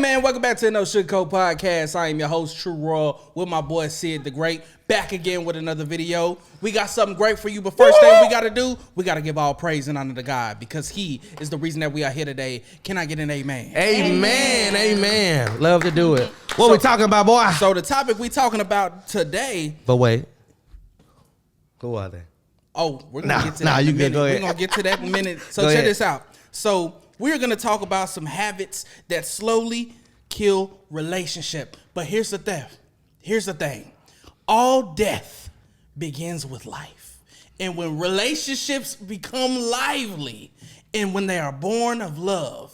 man? Welcome back to No Sugar Coat Podcast. I am your host, True Royal, with my boy Sid the Great. Back again with another video. We got something great for you, but first thing we got to do, we got to give all praise and honor to God because He is the reason that we are here today. Can I get an amen? Amen. Amen. Love to do it. What we talking about, boy? So the topic we talking about today. But wait. Who are they? Oh, we're going to get to that you in a minute. go ahead. We're going to get to that in a minute. So Go check ahead. this out. So we're going to talk about some habits that slowly kill relationship. But here's the thing. All death begins with life. And when relationships become lively and when they are born of love,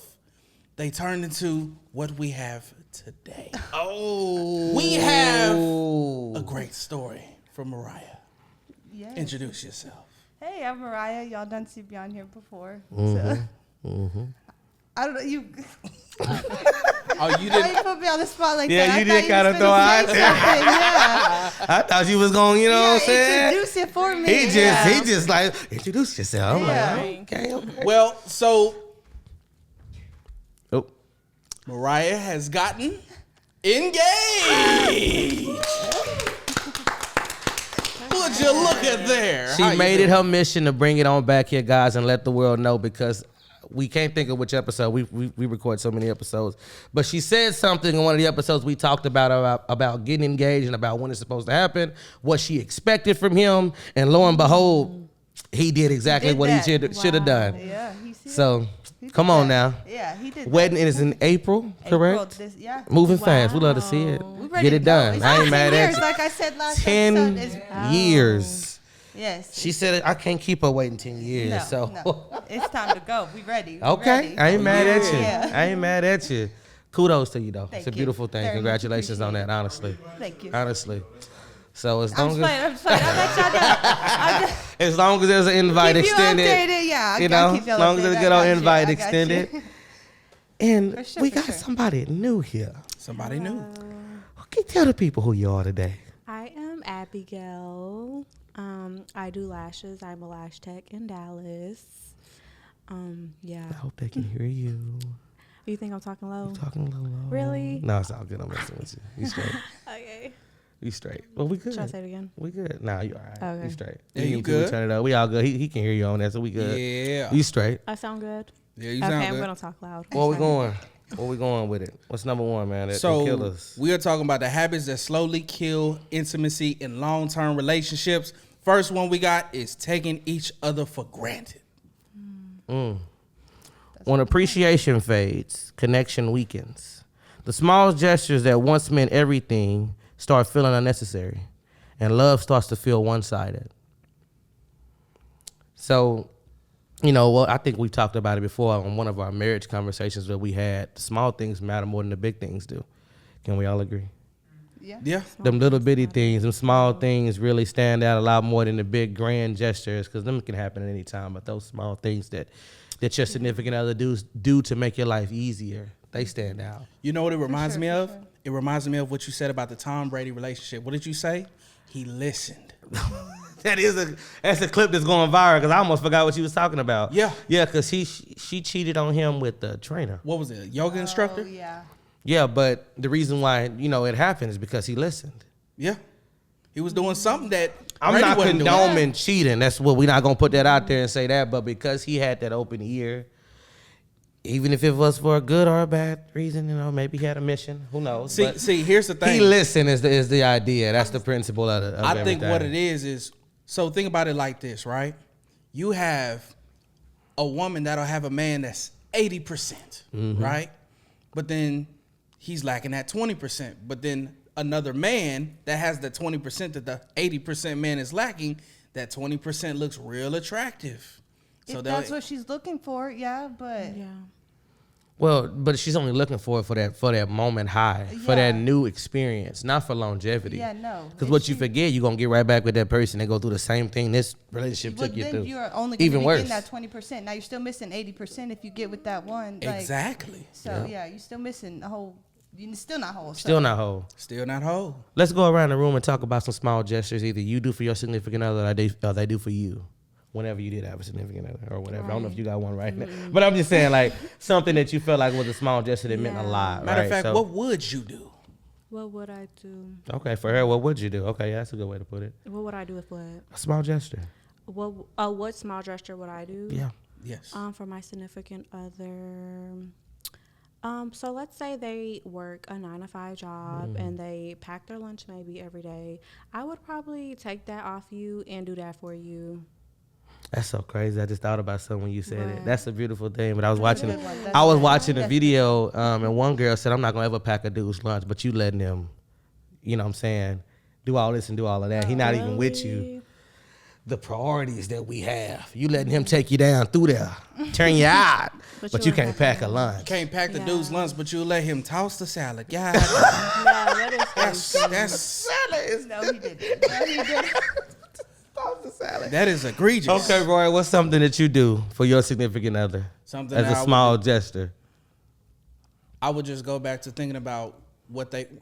they turn into what we have today. Oh. We have a great story from Mariah. Yes. Introduce yourself. Hey, I'm Mariah. Y'all done see me on here before. Mm-hmm. I don't know. You Oh, you why didn't. you put me on the spot like Yeah, that? you I did thought kinda was throw finna out say there. something, Yeah. I thought you was going, what I'm saying? Introduce it for me. He yeah. just like, introduce yourself. I'm Yeah. like, okay. Well, so Oh. Mariah has gotten engaged. Would you look at there? She How you made it doing? her mission to bring it on back here, guys, and let the world know because we can't think of which episode. We record so many episodes. But she said something in one of the episodes we talked about getting engaged and about when it's supposed to happen, what she expected from him, and lo and behold, he did exactly Did what that. he should have done. Yeah, he see So, He did come on that. now. Yeah, he did. Wedding that. is in April, correct? April, yeah. Moving fast. We love to see it. We ready Get to it go. done. It's I ain't 10 mad years, at you. like I said last 10 episode. years. Yes. She said, I can't keep her waiting 10 years. No, so. no. It's time to go. We ready. We Okay, ready. I ain't mad at you. Yeah. I ain't mad at you. Kudos to you though. Thank It's a you. beautiful thing. Very much Congratulations on that. appreciated. Honestly, Thank you. honestly. So as I'm long just as playing. I'm just playing. I'll let y'all know. I'm just as long as there's an invite keep you extended, updated. Yeah, you know, keep as y'all long as there's updated. a good old I got you. invite I got extended. you. And For sure, we for got sure. somebody new here. Somebody new. Okay, tell the people who you are today. I am Abigail. I do lashes. I'm a lash tech in Dallas. Yeah. I hope they can hear you. You think I'm talking low? You're talking a little low. Really? No, it's all good. I'm messing with you. You straight. Okay. You straight. Well, we good. Should I say it again? We good. Nah, you all right. Okay. You straight. Yeah, We you can good. Turn it up. We all good. He can hear you on that, so we good. Yeah. You straight. I sound good? Yeah, you Okay, sound I'm good. going to talk loud. Where we going? Where we going with it? What's number one, man? That can kill So us. we are talking about the habits that slowly kill intimacy in long-term relationships. First one we got is taking each other for granted. When appreciation fades, connection weakens. The small gestures that once meant everything start feeling unnecessary, and love starts to feel one-sided. So, I think we talked about it before on one of our marriage conversations that we had. The small things matter more than the big things do. Can we all agree? Yeah. Them little bitty things, them small things really stand out a lot more than the big grand gestures because them can happen at any time. But those small things that your significant other do to make your life easier, they stand out. You know what it reminds sure, me for of? sure. It reminds me of what you said about the Tom Brady relationship. What did you say? He listened. That's a clip that's going viral because I almost forgot what you was talking about. Yeah. Yeah, because she cheated on him with the trainer. What was it? A yoga instructor? Oh, yeah. Yeah, but the reason why, it happened is because he listened. Yeah. He was doing something that I'm Brady not wasn't doing. condoning cheating. That's what we're not gonna put that out there and say that. But because he had that open ear, even if it was for a good or a bad reason, maybe he had a mission. Who knows? But See, here's the thing. he listened is the idea. That's the principle of it. I think what it is so think about it like this, right? You have a woman that'll have a man that's 80%, right? But then he's lacking that 20%. But then another man that has the 20% that the 80% man is lacking, that 20% looks real attractive. So If that's what she's looking for, yeah, but Yeah. Well, but she's only looking for it for that moment high, for that Yeah. new experience, not for longevity. yeah, no. Because If what you she- forget, you're gonna get right back with that person and go through the same thing this relationship But took you then through. you're only going Even to be worse. getting that 20%. Now you're still missing 80% if you get with that one. Like, Exactly. So yeah, you're still missing the whole. You're still not whole. Still so. not whole. Still not whole. Let's go around the room and talk about some small gestures either you do for your significant other or they do for you. whenever you did have a significant other or whatever. I don't know if you got one right now, but I'm just saying like something that you felt like was a small gesture that meant a lot. Matter right? of fact, So- what would you do? What would I do? Okay, for her, what would you do? Okay, yeah, that's a good way to put it. What would I do with what? A small gesture. What small gesture would I do? Yeah. Yes. For my significant other. So let's say they work a 9-to-5 job and they pack their lunch maybe every day. I would probably take that off you and do that for you. That's so crazy. I just thought about something when you said it. Right. That's a beautiful thing. But I was watching, good one. That's I was good. watching a That's video, and one girl said, "I'm not gonna ever pack a dude's lunch, but you letting him, you know what I'm saying, do all this and do all of that. He not even with you. Really? The priorities that we have, you letting him take you down through there, turn you out, but you can't pack a lunch. Can't pack the Yeah. dude's lunch, but you let him toss the salad. Yeah, Yeah, that is that's No, he didn't. No, he didn't. that is egregious. Okay, Roy, what's something that you do for your significant other Something as that a I would small do. gesture? I would just go back to thinking about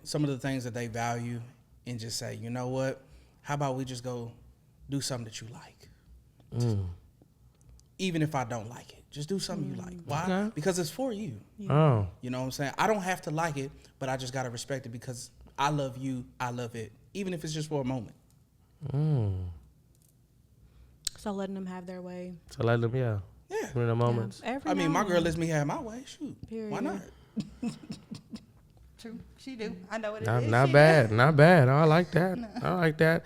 some of the things that they value, and just say, you know what? How about we just go do something that you like, even if I don't like it. Just do something you like. Why? Okay. Because it's for you. Oh, You know what I'm saying? I don't have to like it, but I just gotta respect it because I love you. I love it, even if it's just for a moment. So letting them have their way. so let them, yeah, Yeah. in the moments. Yeah, every I mean, now my and girl then. lets me have my way. Shoot, why Period. not? True. She do. I know what it Not, is. not She bad, do. not bad. I like that. I like that.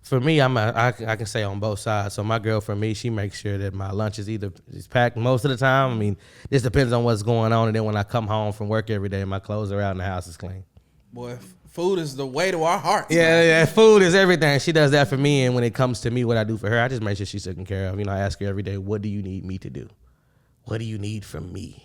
For me, I can say on both sides. So my girl, for me, she makes sure that my lunch is packed most of the time. I mean, this depends on what's going on. And then when I come home from work every day, my clothes are out and the house is clean. Boy, food is the way to our hearts. Yeah, food is everything. She does that for me. And when it comes to me, what I do for her, I just make sure she's taken care of. You know, I ask her every day, what do you need me to do? What do you need from me?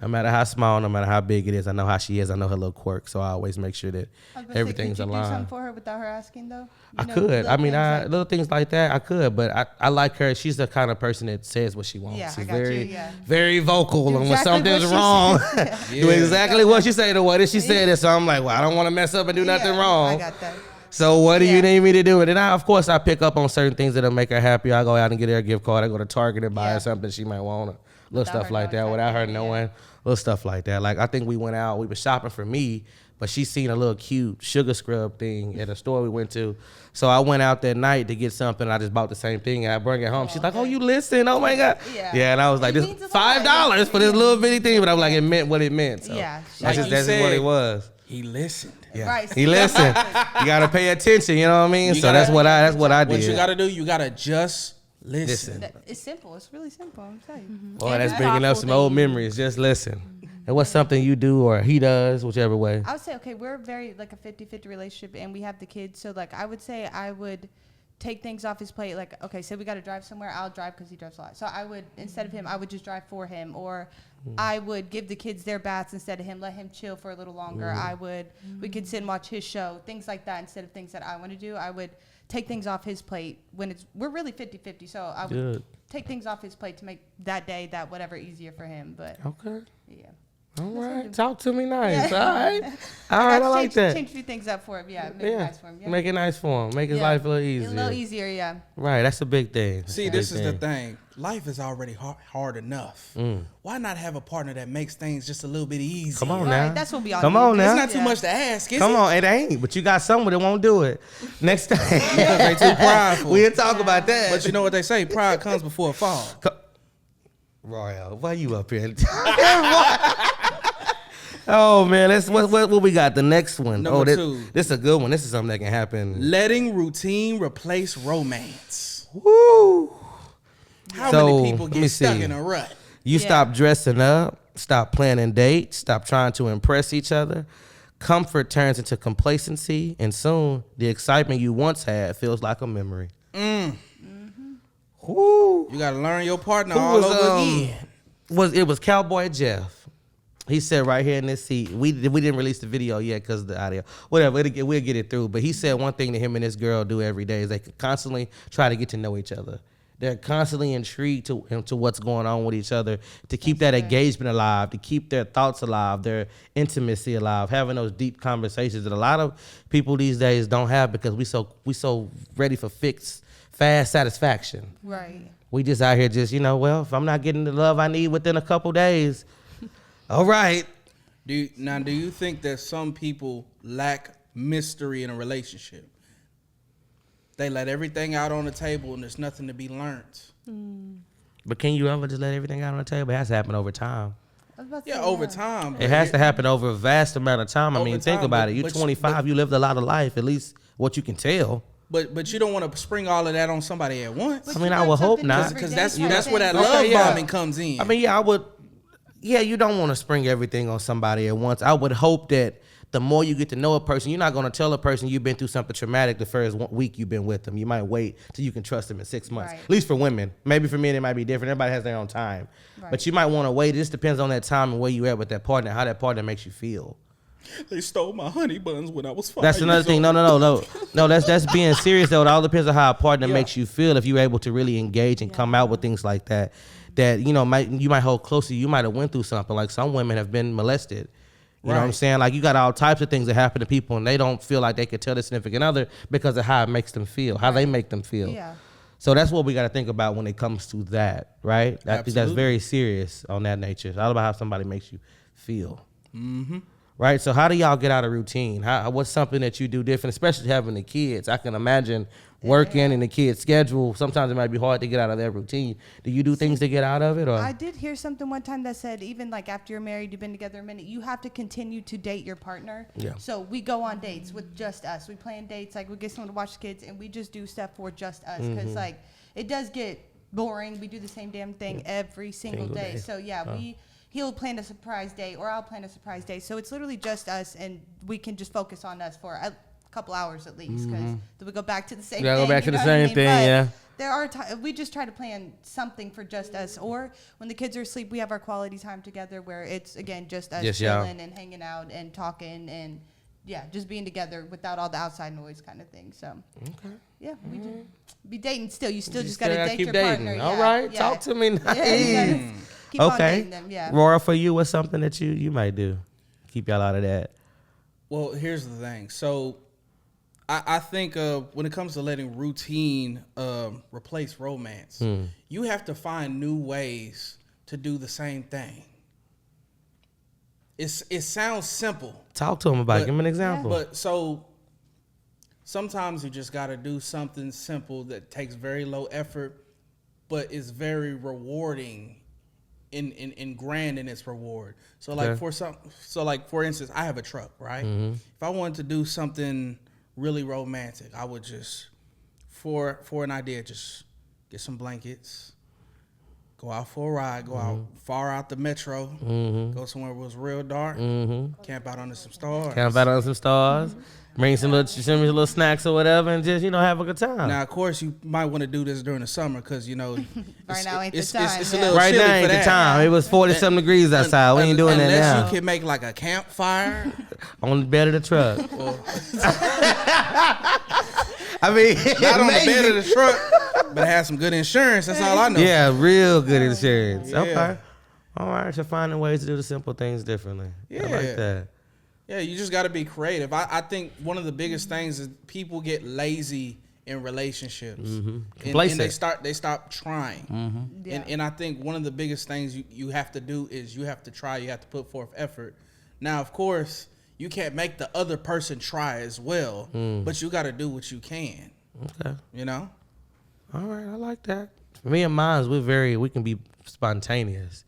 No matter how small, no matter how big it is, I know how she is. I know her little quirks. So I always make sure that I was gonna say, everything's could you do something aligned. for her without her asking though? I You know, could. I little mean, things like- little things like that, I could. But I like her. She's the kind of person that says what she wants. Yeah, I She's got you, very, yeah. very vocal. And when exactly something's what she wrong, said. do exactly what she say. The way that she said it. So I'm like, well, I don't want to mess up and do nothing Yeah, wrong. I got that. So what do you Yeah. need me to do? And then of course, I pick up on certain things that'll make her happy. I go out and get her a gift card. I go to Target and buy Yeah. her something she might want. Little Without stuff her like knowing that, without her exactly, yeah. knowing. Little stuff like that. Like I think we went out. We were shopping for me, but she seen a little cute sugar scrub thing at a store we went to. So I went out that night to get something. I just bought the same thing. And I bring it home. She's like, "Oh, you listen? Oh my god!" Yeah. Yeah, and I was like, It "This means a lot. $5 for this little bitty thing," but I'm like, it meant what it meant. So Yeah. that's Like just you that's just what said, it was. He listened. Yeah. Right. He listened. You gotta pay attention. You know what I mean? You So gotta- that's what I did. What you gotta do, you gotta just listen. It's simple. It's really simple. I'm telling you. Boy, that's Every bringing up thoughtful some old thing. memories. Just listen. And what's something you do or he does, whichever way. I would say, okay, we're very like a 50-50 relationship and we have the kids. So like I would say I would take things off his plate. Like, okay, say we got to drive somewhere. I'll drive because he drives a lot. So I would, instead of him, I would just drive for him. Or I would give the kids their baths instead of him, let him chill for a little longer. We could sit and watch his show, things like that instead of things that I want to do. I would take things off his plate when we're really 50-50. So I would Good. take things off his plate to make that day, that whatever easier for him. But Okay. yeah. All what I right. do. Talk to me nice. Yeah. All right. All right. I like change, that. Change a few things up for him. Yeah, make it Yeah. nice for him. Yeah. Make it nice for him. Make his Yeah. life a little easier. A little easier, yeah. Right. That's a big thing. That's See, a this big is the thing. Life is already hard enough. Why not have a partner that makes things just a little bit easier? Come on Right, now. that's what we all Come need. on now. It's not too Yeah. much to ask, is Come it? on. It ain't. But you got someone that won't do it. Next time. Because they too prideful. We'll talk about that. But you know what they say? Pride comes before a fall. Royal, why you up here? Oh man, what we got? The next one. Number this, two. This is a good one. This is something that can happen. Letting routine replace romance. Woo! How So, many people let me get stuck see. in a rut? You Yeah. stop dressing up, stop planning dates, stop trying to impress each other. Comfort turns into complacency, and soon the excitement you once had feels like a memory. Woo! You got to learn your partner Who all was, over again. It was Cowboy Jeff. He said right here in this seat, we didn't release the video yet because of the audio. Whatever, we'll get it through. But he said one thing that him and this girl do every day is they constantly try to get to know each other. They're constantly intrigued to what's going on with each other, to keep that engagement alive, to keep their thoughts alive, their intimacy alive, having those deep conversations that a lot of people these days don't have because we so ready for fast satisfaction. Right. We just out here just, well, if I'm not getting the love I need within a couple days, all right. Do you think that some people lack mystery in a relationship? They let everything out on the table and there's nothing to be learned. But can you ever just let everything out on the table? It has to happen over time. I was about to Yeah, say, over time. It has to happen over a vast amount of time. I Over mean, think time, about but- it. You're but- 25. You lived a lot of life, at least what you can tell. But you don't want to spring all of that on somebody at once. But I mean, you I learn would hope something not. every Because day that's type where that thing. love Okay, yeah. bombing comes in. I mean, yeah, I would. Yeah, you don't want to spring everything on somebody at once. I would hope that the more you get to know a person, you're not going to tell a person you've been through something traumatic the first week you've been with them. You might wait till you can trust them in 6 months. Right. At least for women. Maybe for men it might be different. Everybody has their own time. Right. But you might want to wait. It just depends on that time and where you at with that partner, how that partner makes you feel. They stole my honey buns when I was 5 That's another thing. No. That's being serious though. It all depends on how a partner makes you feel. If you're able to really engage and come out with things like that, you might hold close to you. You might have went through something. Like some women have been molested. You know what I'm Right. saying? Like you got all types of things that happen to people, and they don't feel like they could tell their significant other because of how it makes them feel, how they make them feel. Yeah. So that's what we got to think about when it comes to that, right? I think that's Absolutely. very serious on that nature. It's all about how somebody makes you feel. Right. So how do y'all get out of routine? What's something that you do different, especially having the kids? I can imagine working and the kids' schedule. Sometimes it might be hard to get out of their routine. Do you do things to get out of it, or? I did hear something one time that said even like after you're married, you've been together a minute, you have to continue to date your partner. Yeah. So we go on dates with just us. We plan dates, like we get someone to watch the kids, and we just do stuff for just us because like it does get boring. We do the same damn thing every single day. So yeah, he'll plan a surprise day or I'll plan a surprise day. So it's literally just us, and we can just focus on us for a couple hours at least because then we go back to the same Yeah, thing. go back to you the know what I same mean? thing, But yeah. there are we just try to plan something for just us, or when the kids are asleep, we have our quality time together where it's again just us Just y'all. chilling and hanging out and talking and yeah, just being together without all the outside noise kind of thing. So yeah, we just be dating still. You still just gotta gotta date keep your dating. partner. All yeah, right, yeah. talk to me. Yeah, you gotta keep on Okay. dating them. Yeah. Rora, for you, what's something that you might do? Keep y'all out of that. Well, here's the thing. So I think when it comes to letting routine replace romance, you have to find new ways to do the same thing. It sounds simple, Talk to him about it. But- Give him an example. but so sometimes you just got to do something simple that takes very low effort, but is very rewarding in grand in its reward. So like Okay. for instance, I have a truck, right? If I wanted to do something really romantic, I would just for an idea just get some blankets, go out for a ride, go out far out the metro, go somewhere where it was real dark, camp out under some stars. Camp out on some stars. Bring some little snacks or whatever, and just have a good time. Now, of course, you might want to do this during the summer because Right now ain't the it's time, a yeah. little Right chilly now ain't for the that. time. It was 40-something degrees outside. We ain't doing that Unless now. you can make like a campfire. On the bed of the truck. I mean, Not on the maybe. bed of the truck, but have some good insurance. That's all I know. Yeah, real good insurance. Yeah. Okay. All right, so finding ways to do the simple things differently. I Yeah. like that. Yeah, you just got to be creative. I think one of the biggest things is people get lazy in relationships, and Complacent. they stop trying. Yeah. And I think one of the biggest things you have to do is you have to try. You have to put forth effort. Now, of course, you can't make the other person try as well, but you got to do what you can. Okay. You know. All right, I like that. Me and mine, we can be spontaneous.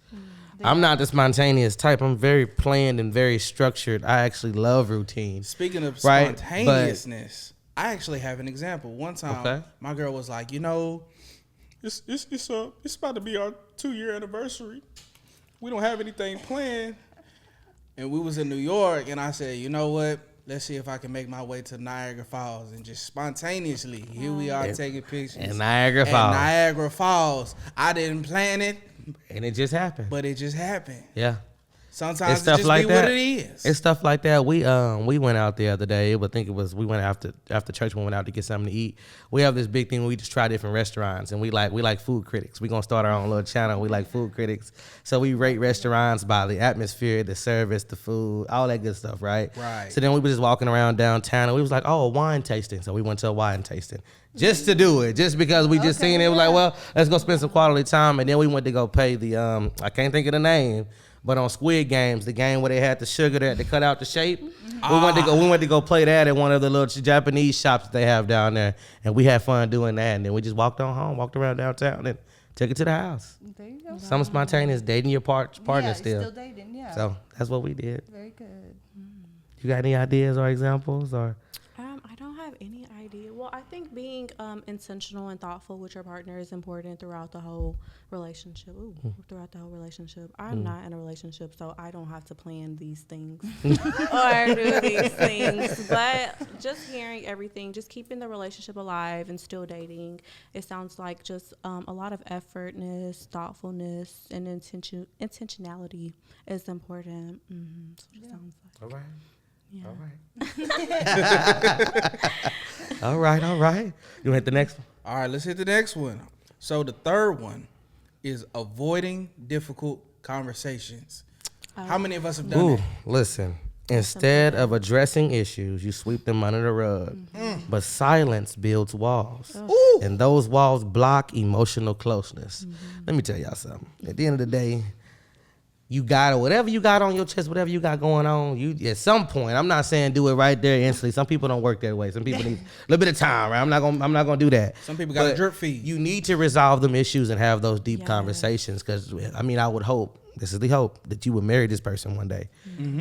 I'm not the spontaneous type. I'm very planned and very structured. I actually love routine. Speaking of Right, but- spontaneousness, I actually have an example. One time, Okay. my girl was like, it's about to be our 2-year anniversary. We don't have anything planned, and we was in New York, and I said, you know what? Let's see if I can make my way to Niagara Falls, and just spontaneously, here we are taking pictures. And Niagara At Falls. Niagara Falls. I didn't plan it, And it just happened. but it just happened. Yeah. Sometimes stuff it just like be that. what it is. It's stuff like that. We went out the other day. We went after church. We went out to get something to eat. We have this big thing where we just try different restaurants, and we like food critics. We gonna start our own little channel. We like food critics, so we rate restaurants by the atmosphere, the service, the food, all that good stuff, right? Right. So then we were just walking around downtown, and we was like, oh, wine tasting. So we went to a wine tasting just to do it, just because we just seen it. We was like, well, let's go spend some quality time, and then we went to go pay the I can't think of the name. But on Squid Games, the game where they had the sugar that to cut out the shape, we went to go play that at one of the little Japanese shops that they have down there, and we had fun doing that. And then we just walked around downtown, and took it to the house. There you go. Some spontaneous dating your partner yeah, still. still dating. Yeah. So that's what we did. Very good. You got any ideas or examples or? I don't have any idea. Well, I think being intentional and thoughtful with your partner is important throughout the whole relationship. I'm not in a relationship, so I don't have to plan these things or do these things. But just hearing everything, just keeping the relationship alive and still dating, it sounds like just a lot of effortness, thoughtfulness, and intentionality is important. That's what it sounds like. All right. Yeah. All right. All right. You want to hit the next one? All right, let's hit the next one. So the third one is avoiding difficult conversations. How many of us have done Ooh, that? listen. Instead of addressing issues, you sweep them under the rug. But silence builds walls. Ooh. And those walls block emotional closeness. Let me tell y'all something. At the end of the day, you got whatever you got on your chest, whatever you got going on, you at some point, I'm not saying do it right there instantly. Some people don't work that way. Some people need a little bit of time, right? I'm not gonna do that. Some people got a But drip feed. You need to resolve them issues and have those deep Yes. conversations. Because I would hope, this is the hope, that you would marry this person one day,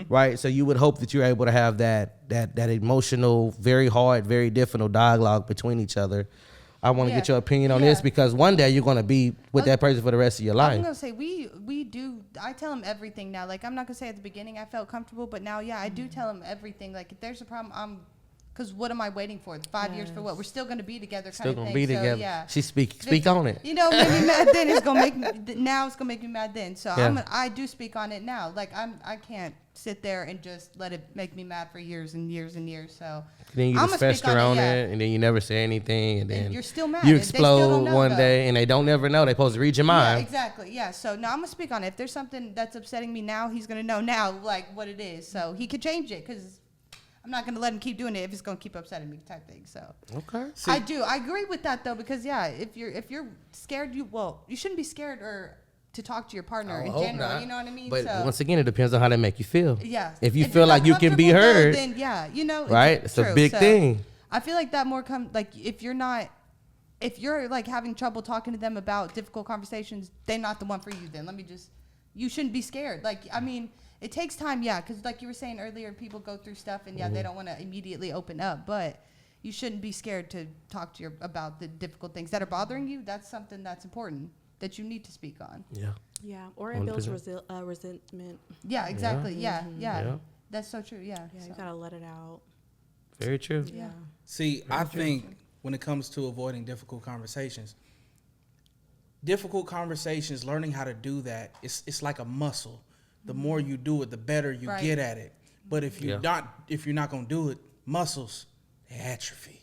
right? So you would hope that you're able to have that emotional, very hard, very difficult dialogue between each other. I want to get your opinion on this because one day you're gonna be with that person for the rest of your life. I'm gonna say we do. I tell him everything now. Like I'm not gonna say at the beginning I felt comfortable, but now I do tell him everything. Like if there's a problem, because what am I waiting for? 5 years for what? We're still gonna be together. Kind Still of gonna thing. be So, together. yeah. She speak on it. You know, make me mad then. It's gonna make me now. It's gonna make me mad then. So Yeah. I do speak on it now. Like I can't sit there and just let it make me mad for years and years and years. So Then you I'ma just speak fester on yeah. it, and then you never say anything, and then you're still mad. you They still don't explode know, one though. day, and they don't never know. They're supposed to read your Yeah, mind. exactly. Yeah. So now I'm gonna speak on it. If there's something that's upsetting me now, he's gonna know now like what it is. So he could change it because I'm not gonna let him keep doing it if it's gonna keep upsetting me type thing. So Okay. I agree with that though because if you're scared, you shouldn't be scared or to talk to your partner I in hope general. not. You know what I mean? But so, once again, it depends on how they make you feel. yeah. If you you're feel like not you can be comfortable, though, heard, then right? It's a big thing. I feel like that more like if you're like having trouble talking to them about difficult conversations, they're not the one for you. Then you shouldn't be scared. Like I mean, it takes time, because like you were saying earlier, people go through stuff and they don't want to immediately open up, but you shouldn't be scared to talk to about the difficult things that are bothering you. That's something that's important that you need to speak on. Yeah. Yeah, or it builds 100%. resentment. Yeah, exactly. Yeah. Yeah. That's so true. Yeah. Yeah, so. you gotta let it out. Very true. Yeah. See, I think when it comes to avoiding difficult conversations, learning how to do that, it's like a muscle. The more you do it, the better you Right. get at it. But if you're not gonna do it, muscles they atrophy.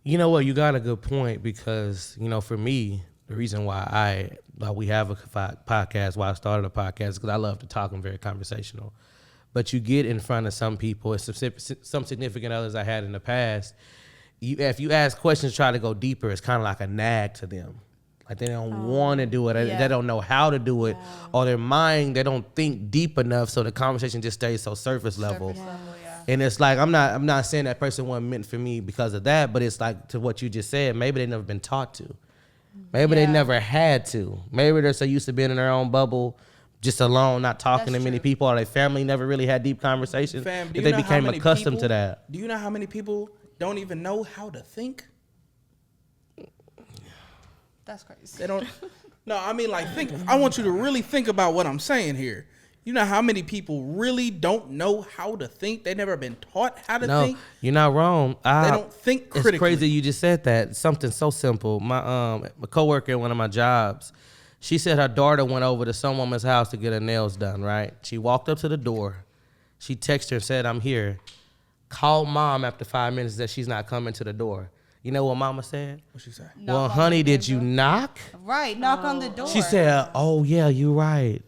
You know what? You got a good point because for me, the reason why we have a podcast, why I started a podcast, because I love to talk. I'm very conversational. But you get in front of some people, and some significant others I had in the past. If you ask questions, try to go deeper. It's kind of like a nag to them. Like they don't want to do it. Yeah. They don't know how to do it, or their mind they don't think deep enough, so the conversation just stays so surface level. And it's like I'm not saying that person wasn't meant for me because of that, but it's like to what you just said. Maybe they never been taught to. Maybe they never had to. Maybe they're so used to being in their own bubble, just alone, not talking That's to many true. people, or their family never really had deep conversations. Fam, do that you they know how became many accustomed to people- that. Do you know how many people don't even know how to think? That's crazy. They don't. No, I mean like think. I want you to really think about what I'm saying here. You know how many people really don't know how to think? They never been taught how to No, think. you're not wrong. They don't think critically. It's crazy you just said that. Something so simple. My coworker at one of my jobs, She said her daughter went over to some woman's house to get her nails done, right? She walked up to the door. She texted her and said, I'm here. Called mom after 5 minutes that she's not coming to the door. You know what mama said? What she say? Well, on honey, the did you door. knock? Right, knock on the door. She said, oh, yeah, you right.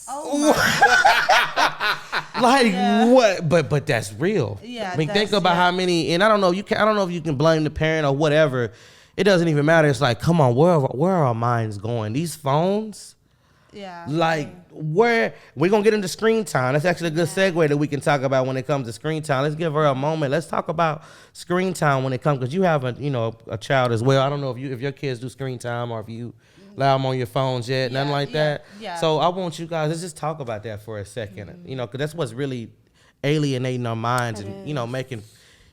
"Oh my." Like Yeah. what? But that's real. Yeah, I mean, think that's- about yeah. how many. And I don't know. I don't know if you can blame the parent or whatever. It doesn't even matter. It's like, come on, where are our minds going? These phones. Yeah. Like where we're gonna get into screen time. That's actually a good segue that we can talk about when it comes to screen time. Let's give her a moment. Let's talk about screen time when it comes, because you have a child as well. I don't know if your kids do screen time or if you allow them on your phones yet, nothing like that. yeah. So I want you guys, let's just talk about that for a second. Because that's what's really alienating our minds and making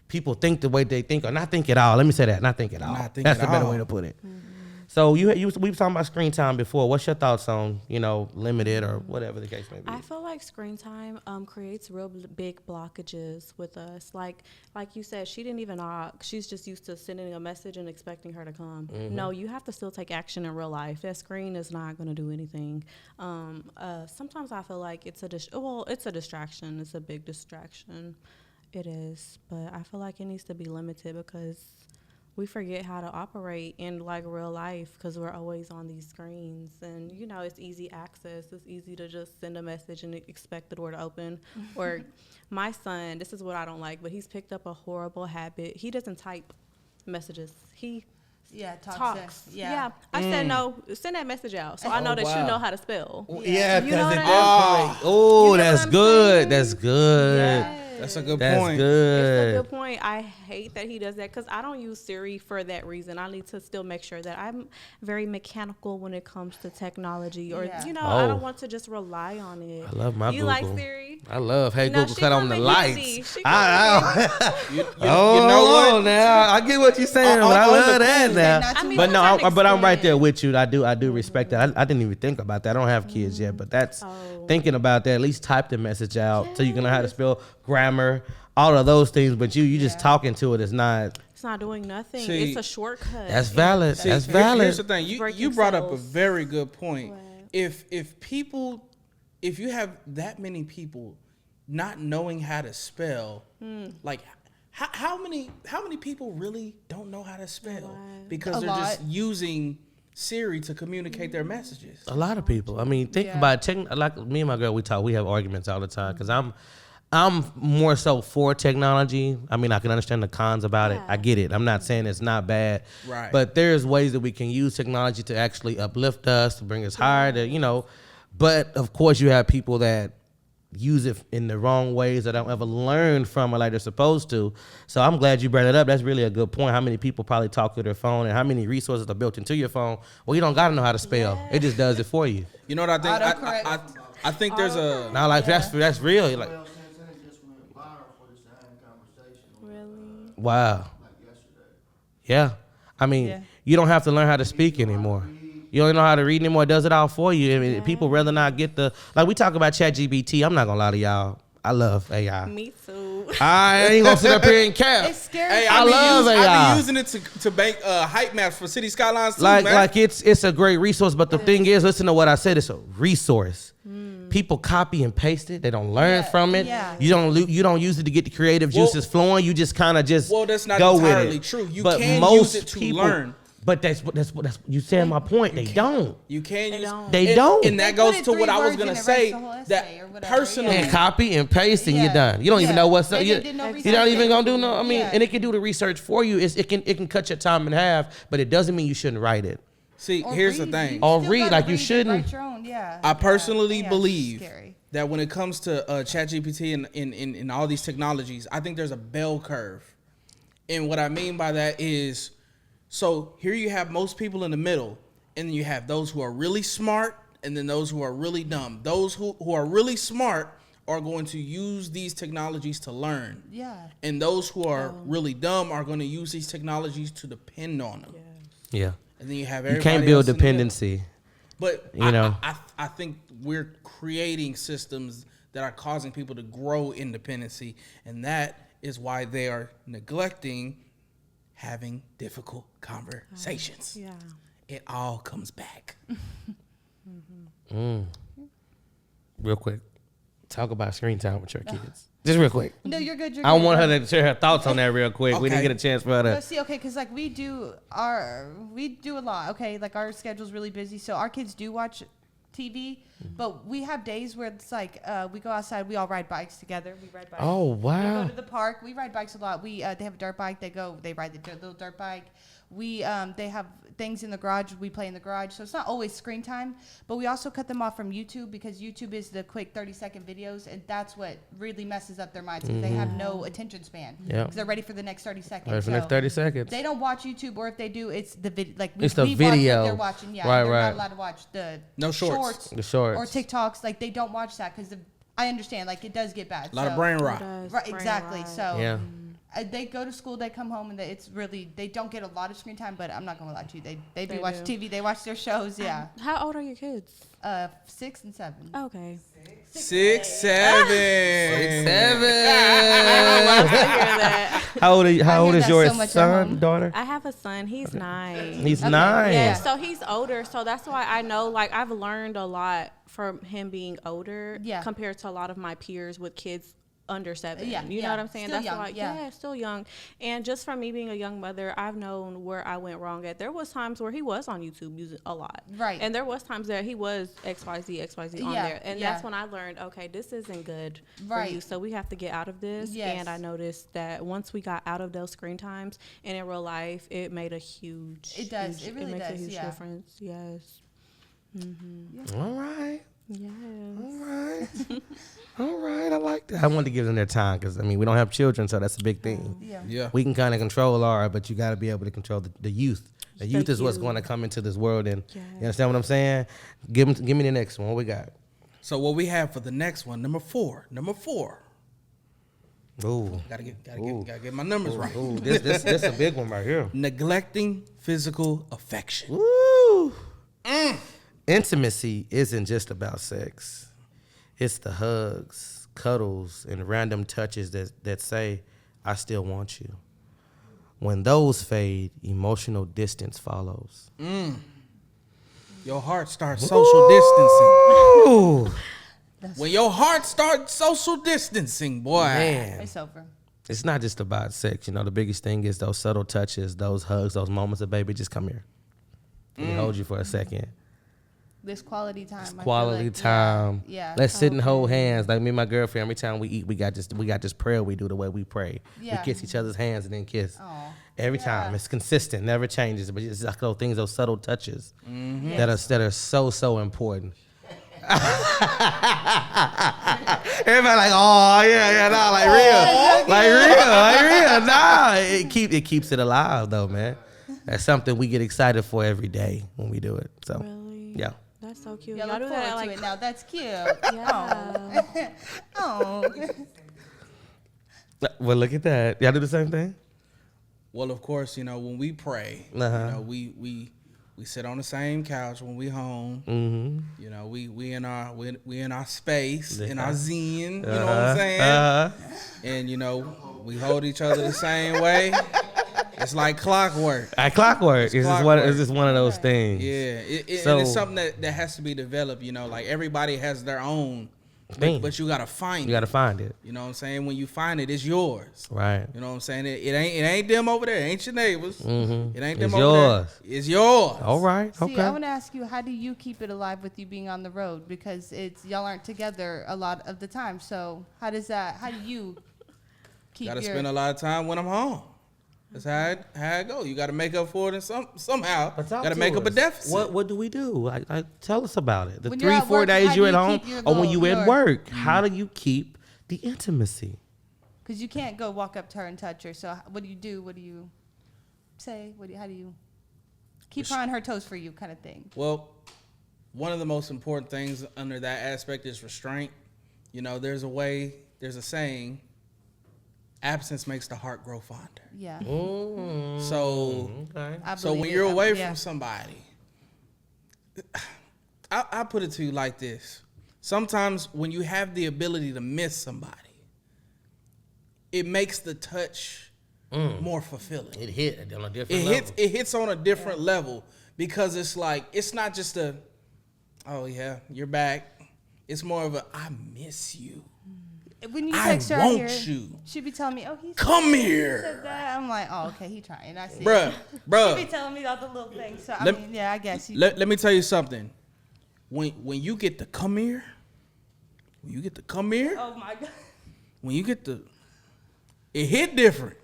people think the way they think or not think at all. Let me say that, not think at all. Not think That's at the better all. way to put it. So we were talking about screen time before. What's your thoughts on limited or whatever the case may be? I feel like screen time creates real big blockages with us. Like you said, she didn't even knock. She's just used to sending a message and expecting her to come. No, you have to still take action in real life. That screen is not going to do anything. Sometimes I feel like it's a distraction. It's a big distraction. It is, but I feel like it needs to be limited because we forget how to operate in like real life because we're always on these screens, and it's easy access. It's easy to just send a message and expect the door to open. Or my son, this is what I don't like, but he's picked up a horrible habit. He doesn't type messages. He Yeah, talks. Yeah. I said no. Send that message out, so I know that wow. you know how to spell. Yeah, You know because what at I that mean? point, oh, You know that's what I'm good. saying? That's good. Yes. That's a good That's point. It's a good. good point. I hate that he does that because I don't use Siri for that reason. I need to still make sure that I'm very mechanical when it comes to technology, or Yeah. I Oh. don't want to just rely on it. I love my You Google. like Siri? I love, hey, No, Google, she cut on come the in lights. handy. She You Oh, know what? now I get what you're saying, but I On the love that cool, now. not too But no, much. but I'm right there with you. I do respect that. I didn't even think about that. I don't have kids yet, but that's thinking about that. At least type the message out so you can know how to spell, grammar, all of those things. But you just talking to it is not. It's not doing nothing. See, it's a shortcut. That's valid. See, That's valid. Here's the thing. You Breaking brought up a cells. very good point. What? If you have that many people not knowing how to spell, like how many people really don't know how to spell because A they're just lot. using Siri to communicate their messages. A lot of people. I mean, think about like me and my girl. We have arguments all the time because I'm more so for technology. I mean, I can understand the cons about it. I get it. I'm not saying it's not bad. Right. But there's ways that we can use technology to actually uplift us, to bring us higher, But of course, you have people that use it in the wrong ways that don't ever learn from it like they're supposed to. So I'm glad you brought it up. That's really a good point. How many people probably talk to their phone and how many resources are built into your phone? Well, you don't got to know how to spell. It just does it for you. You know what I think? Autocorrect. I think there's a Now, like, that's real. You're like, Well, Santana just went viral for the same conversation Really? wow. like yesterday. Yeah. I mean, Yeah. you don't have to learn how to speak anymore. You don't know how to read anymore. It does it all for you. I mean, people rather not get like we talk about ChatGPT. I'm not going to lie to y'all. I love AI. Me too. I ain't going to sit up here and cap. It's scary. Hey, I love I've AI. been using it to make hype maps for city skylines too, Like man. it's a great resource, but the thing is, listen to what I said. It's a resource. People copy and paste it. They don't learn Yeah, from it. yeah. You don't use it to get the creative juices flowing. You just kind of just Well, that's not go entirely with it. true. You but can most use it to people, learn. But that's you said my point. They don't. You can use don't. They don't. and that They put goes it to what 3 I was words gonna and it say. writes the whole essay or That whatever, personally, And copy and paste and you're Yeah. done. You don't even Yeah. know what's They up. did no You're research. not even gonna do no. I mean, Yeah. and it can do the research for you. It can cut your time in half, but it doesn't mean you shouldn't write it. see, Or here's the read. thing. You Or still read, gotta like you and shouldn't. write your own, yeah. I personally Yeah, it's believe scary. that when it comes to ChatGPT and in all these technologies, I think there's a bell curve. And what I mean by that is, so here you have most people in the middle, and then you have those who are really smart, and then those who are really dumb. Those who are really smart are going to use these technologies to learn. Yeah. And those who are really dumb are going to use these technologies to depend on them. Yeah. And then you have You everybody can't build else in the middle. dependency. But You know. I think we're creating systems that are causing people to grow in dependency, and that is why they are neglecting having difficult conversations. Yeah. it all comes back. Real quick, talk about screen time with your kids. Just real quick. No, you're good. You're I good. want her to share her thoughts on that real quick. We didn't Okay. get a chance for her No, to. see, okay, because like we do a lot. Okay, like our schedule's really busy, so our kids do watch TV, but we have days where it's like we go outside, we all ride bikes together. We ride bikes. Oh, We wow. go to the park. We ride bikes a lot. They have a dirt bike. They ride the little dirt bike. They have things in the garage. We play in the garage. So it's not always screen time, but we also cut them off from YouTube because YouTube is the quick 30-second videos, and that's what really messes up their minds because they have no attention span. Yeah. Because they're ready for the next 30 seconds. All right, for the next 30 seconds. They don't watch YouTube, or if they do, it's the video. Like It's the we watch what video. they're watching. Yeah, Right, they're right. not allowed to watch the No shorts. The shorts. or TikToks. Like they don't watch that because I understand. Like it does get bad. A lot of So- brain rot. Right, exactly. So Yeah. they go to school, they come home, and they don't get a lot of screen time. But I'm not gonna lie to you, they do They watch do. TV, they watch their shows. Yeah, How old are your kids? 6 and 7. Okay. 6, 7. 7. I hear that. How old? How I old hear is that your so much at son, home. daughter? I have a son. He's 9. He's Okay. 9. Yeah, so he's older. So that's why I know, like, I've learned a lot from him being older Yeah. compared to a lot of my peers with kids under 7. Yeah, You yeah. know what I'm saying? Still That's young, why, yeah. still young. And just from me being a young mother, I've known where I went wrong at. There was times where he was on YouTube using a lot. Right. And there was times that he was XYZ on Yeah, there. And yeah. that's when I learned, okay, this isn't good Right. for you. So we have to get out of this. Yes. And I noticed that once we got out of those screen times and in real life, it made a huge, It does. huge- It really makes does, a huge yeah. difference. Yes. All right. Yes. All right. All right. I like that. I wanted to give them their time because, I mean, we don't have children, so that's a big thing. Yeah. Yeah. We can kind of control Laura, but you got to be able to control the youth. The youth is what's youth. going to come into this world. And Yes. you understand what I'm saying? Give me the next one. What we got? So what we have for the next one, number 4. Ooh. Gotta get my numbers right. Ooh, this a big one right here. Neglecting physical affection. Woo. Intimacy isn't just about sex. It's the hugs, cuddles, and random touches that say, I still want you. When those fade, emotional distance follows. Your heart starts social distancing. Ooh, When your heart starts social distancing, boy. man. It's over. It's not just about sex. You know, the biggest thing is those subtle touches, those hugs, those moments of, baby, just come here. Let me hold you for a second. This quality time. I feel Quality like, time. Yeah. Let's sit and hold hands. Like me and my girlfriend, every time we eat, we got this prayer we do the way we pray. Yeah. We kiss each other's hands and then kiss. Aw. Every Yeah. time. It's consistent, never changes. But it's like those things, those subtle touches Mm-hmm. that are so important. Everybody like, oh yeah, nah, like real. Nah, it keeps it alive though, man. That's something we get excited for every day when we do it. So Really? yeah. That's so cute. Yeah, Y'all look do that forward like to it now. That's cute. Yeah. Oh. Well, look at that. Y'all do the same thing? Well, of course, you know, when we pray, Uh-huh. you know, we sit on the same couch when we home. Mm-hmm. You know, we in our space, in our Uh-huh. zen, you know what I'm saying? And you know, we hold each other the same way. It's like clockwork. Clockwork. It's clockwork. just one of those things. Yeah, and So- it's something that has to be developed. You know, like everybody has their own, Thing. but you gotta find You it. got to find it. You know what I'm saying? When you find it, it's yours. Right. You know what I'm saying? It ain't them over there. It ain't your neighbors. Mm-hmm. It ain't them It's over yours. there. It's yours. All right. See, I Okay. want to ask you, how do you keep it alive with you being on the road? Because y'all aren't together a lot of the time. So how do you keep Gotta your... spend a lot of time when I'm home. That's how it go. You gotta make up for it somehow. Gotta make up a deficit. What do we do? Like, tell us about it. The When you're at 3-4 work, days how you're do at you home keep your or when you little- at your- work. How do you keep the intimacy? Because you can't go walk up to her and touch her. So what do you do? What do you say? How do you keep her on her toes for you kind of thing? Well, one of the most important things under that aspect is restraint. You know, there's a saying, absence makes the heart grow fonder. Yeah. So, Okay. I so believe when it. you're away Yeah. from somebody, I put it to you like this. Sometimes when you have the ability to miss somebody, it makes the touch more fulfilling. It hit on a different It level. hits on a different level because it's like it's not just a, oh yeah, you're back. It's more of a, I miss you. When you I text her want here, you. she be telling me, "Oh, he's Come he here, said that." I'm like, "Oh, okay, he trying." I see. bruh, She be bruh. telling me all the little things. So I Let- mean, yeah, I guess. Let me tell you something. When you get to come here, when you get to come here, Oh my god. when you get to, it hit different.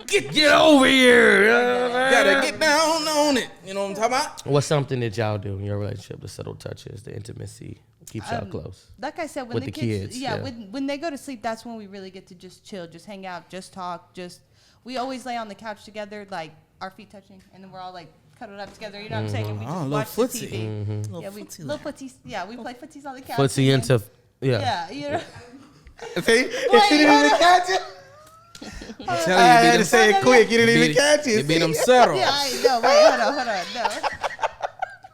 Get over here. Gotta get down on it. You know what I'm talking about? What's something that y'all do in your relationship? The subtle touches, the intimacy, keeps y'all close. Like I said, when With the the kids, kids, yeah, yeah. when they go to sleep, that's when we really get to just chill, just hang out, just talk, we always lay on the couch together, like our feet touching, and then we're all like cuddled up together. You know what I'm saying? And we just little watch the footsie. TV. Yeah, little footsies. Yeah, we play footsies on the couch. Footsie and then- into, yeah. Yeah, you know. See? She didn't even catch it. I'm telling I had you, to you say it quick. You didn't even catch it. It be them settle Yeah, I know. Wait, hold on, no.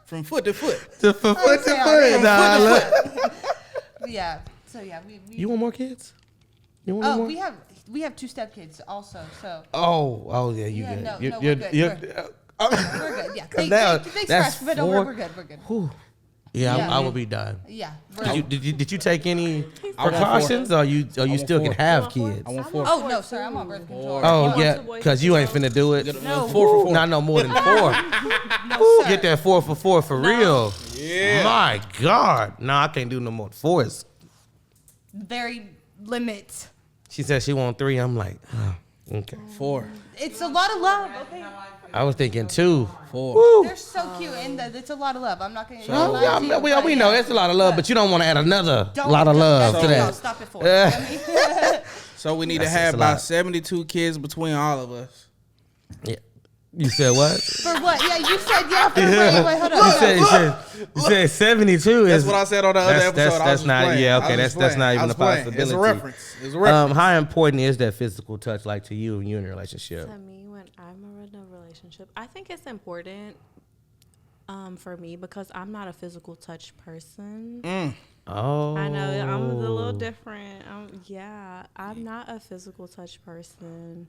from foot to foot. From foot to say all foot. that. Nah, look. Yeah. So yeah, we You want more kids? You want oh, more? we have 2 stepkids also. So Oh, yeah, you Yeah, good. no, You're- no, you're- we're good. you're- we're good. Yeah. Big, now, big that's scratch, but no, 4. we're good. We're good. Whew. Yeah, Yeah. I would be done. Yeah. Did you take any I want precautions, or you want still can 4. have kids? I want 4. Oh no, sir, I'm on birth control. Oh want yeah, 2 boys because and you 2 ain't finna do it. No. 4 for 4. Not no more than 4. No, sir. Get that 4 for 4 for real. Yeah. My God, no, I can't do no more 4s. Very limit. She said she want 3. I'm like, okay. 4. It's a lot of love. Okay. I was thinking 2. 4. They're so cute, and it's a lot of love. I'm not gonna. Oh, lie yeah, to you, we but know yeah. it's a lot of love, but you don't want to add another Don't- lot of love that's to it. No, that. stop it for. Yeah. So we need That's to have a lot. about 72 kids between all of us. Yeah. You said what? For what? Yeah, you said yeah. For wait, hold on. You said 72 That's is what I said on the other episode. I was That's just not playing. yeah I was okay just that's not playing. I even was a playing. possibility. It's a reference. It's a reference. How important is that physical touch like to you and you in a relationship? To me, when I'm in a relationship, I think it's important for me because I'm not a physical touch person. Oh, I know I'm a little different. Yeah, I'm not a physical touch person.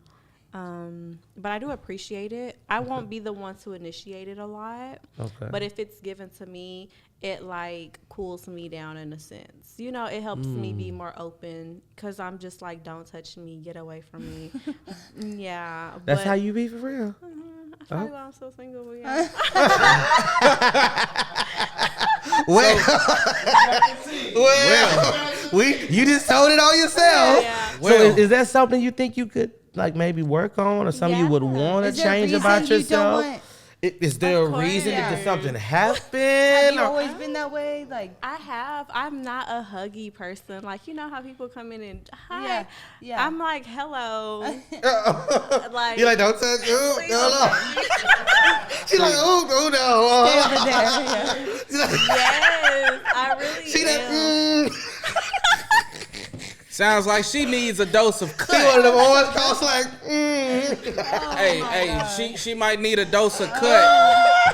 But I do appreciate it. I won't be the one to initiate it a lot. Okay. But if it's given to me, it like cools me down in a sense. You know, it helps me be more open because I'm just like, don't touch me, get away from me. Yeah. That's but how you be for real. I feel like I'm so single. But yeah. You just told it on yourself. Yeah. So Well- is that something you think you could like maybe work on, or something you would Yeah. want Is to there a change reason about you don't yourself? want- Is there a Of course. reason? Did something Have happen? you or- always been that way? Like, I'm not a huggy person. Like, you know how people come in and hi. Yeah, yeah. I'm like, hello. like, You're like, don't touch. Oh, please no, don't no. She's like, oh no. stay over there. Yeah. She's like, yes, I really see that? am. Sounds like she needs a dose of She one of cut. them orange costs like, Hey, she might need a dose of cut.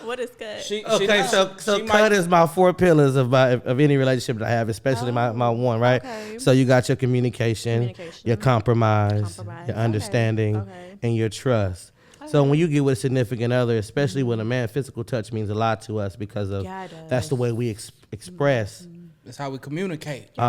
What is good? Okay, so she cut is my 4 pillars of any relationship that I have, especially my one, right? okay. So you got your communication, your compromise, Compromise. your Okay, understanding, okay. and your trust. So when you get with a significant other, especially when a man, physical touch means a lot to us because of Yeah, it does. that's the way we express. That's how we communicate. We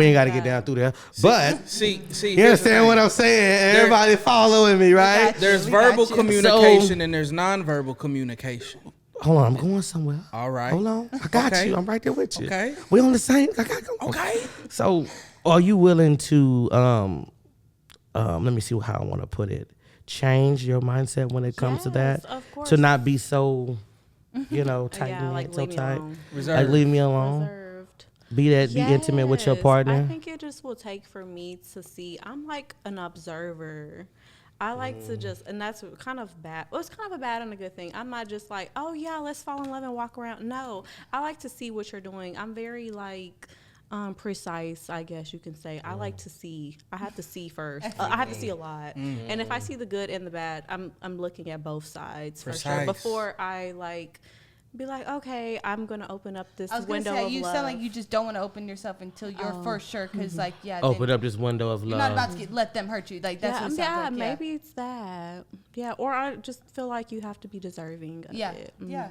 ain't got to get down through there, but See, you here's the understand what thing. I'm saying? Everybody following me, right? There's We got verbal you. communication and there's nonverbal communication. Hold on, I'm going somewhere. All right. Hold on, I got Okay. you. I'm right there with you. Okay. We on the same. I got Okay. So, are you willing to let me see how I want to put it. Change your mindset when it comes to that, Yes, of course. to not be so, tight yeah, in like so leave me tight. alone. Like leave me alone. Reserved. Be intimate with your Yes, partner. I think it just will take for me to see. I'm like an observer. I like to just, and that's kind of bad. Well, it's kind of a bad and a good thing. I'm not just like, oh yeah, let's fall in love and walk around. No, I like to see what you're doing. I'm very like precise, I guess you can say. I like to see. I have to see first. I have to see a lot, and if I see the good and the bad, I'm looking at both sides for sure Precise. before I like be like, okay, I'm gonna open up this I was gonna window say of you love. sound like you just don't want to open yourself until you're for sure, because like Open then up this window of you're love. not about to let them hurt you. Like that's yeah, what it yeah, sounds like. maybe it's that. Yeah, or I just feel like you have to be deserving of Yeah, it. yeah.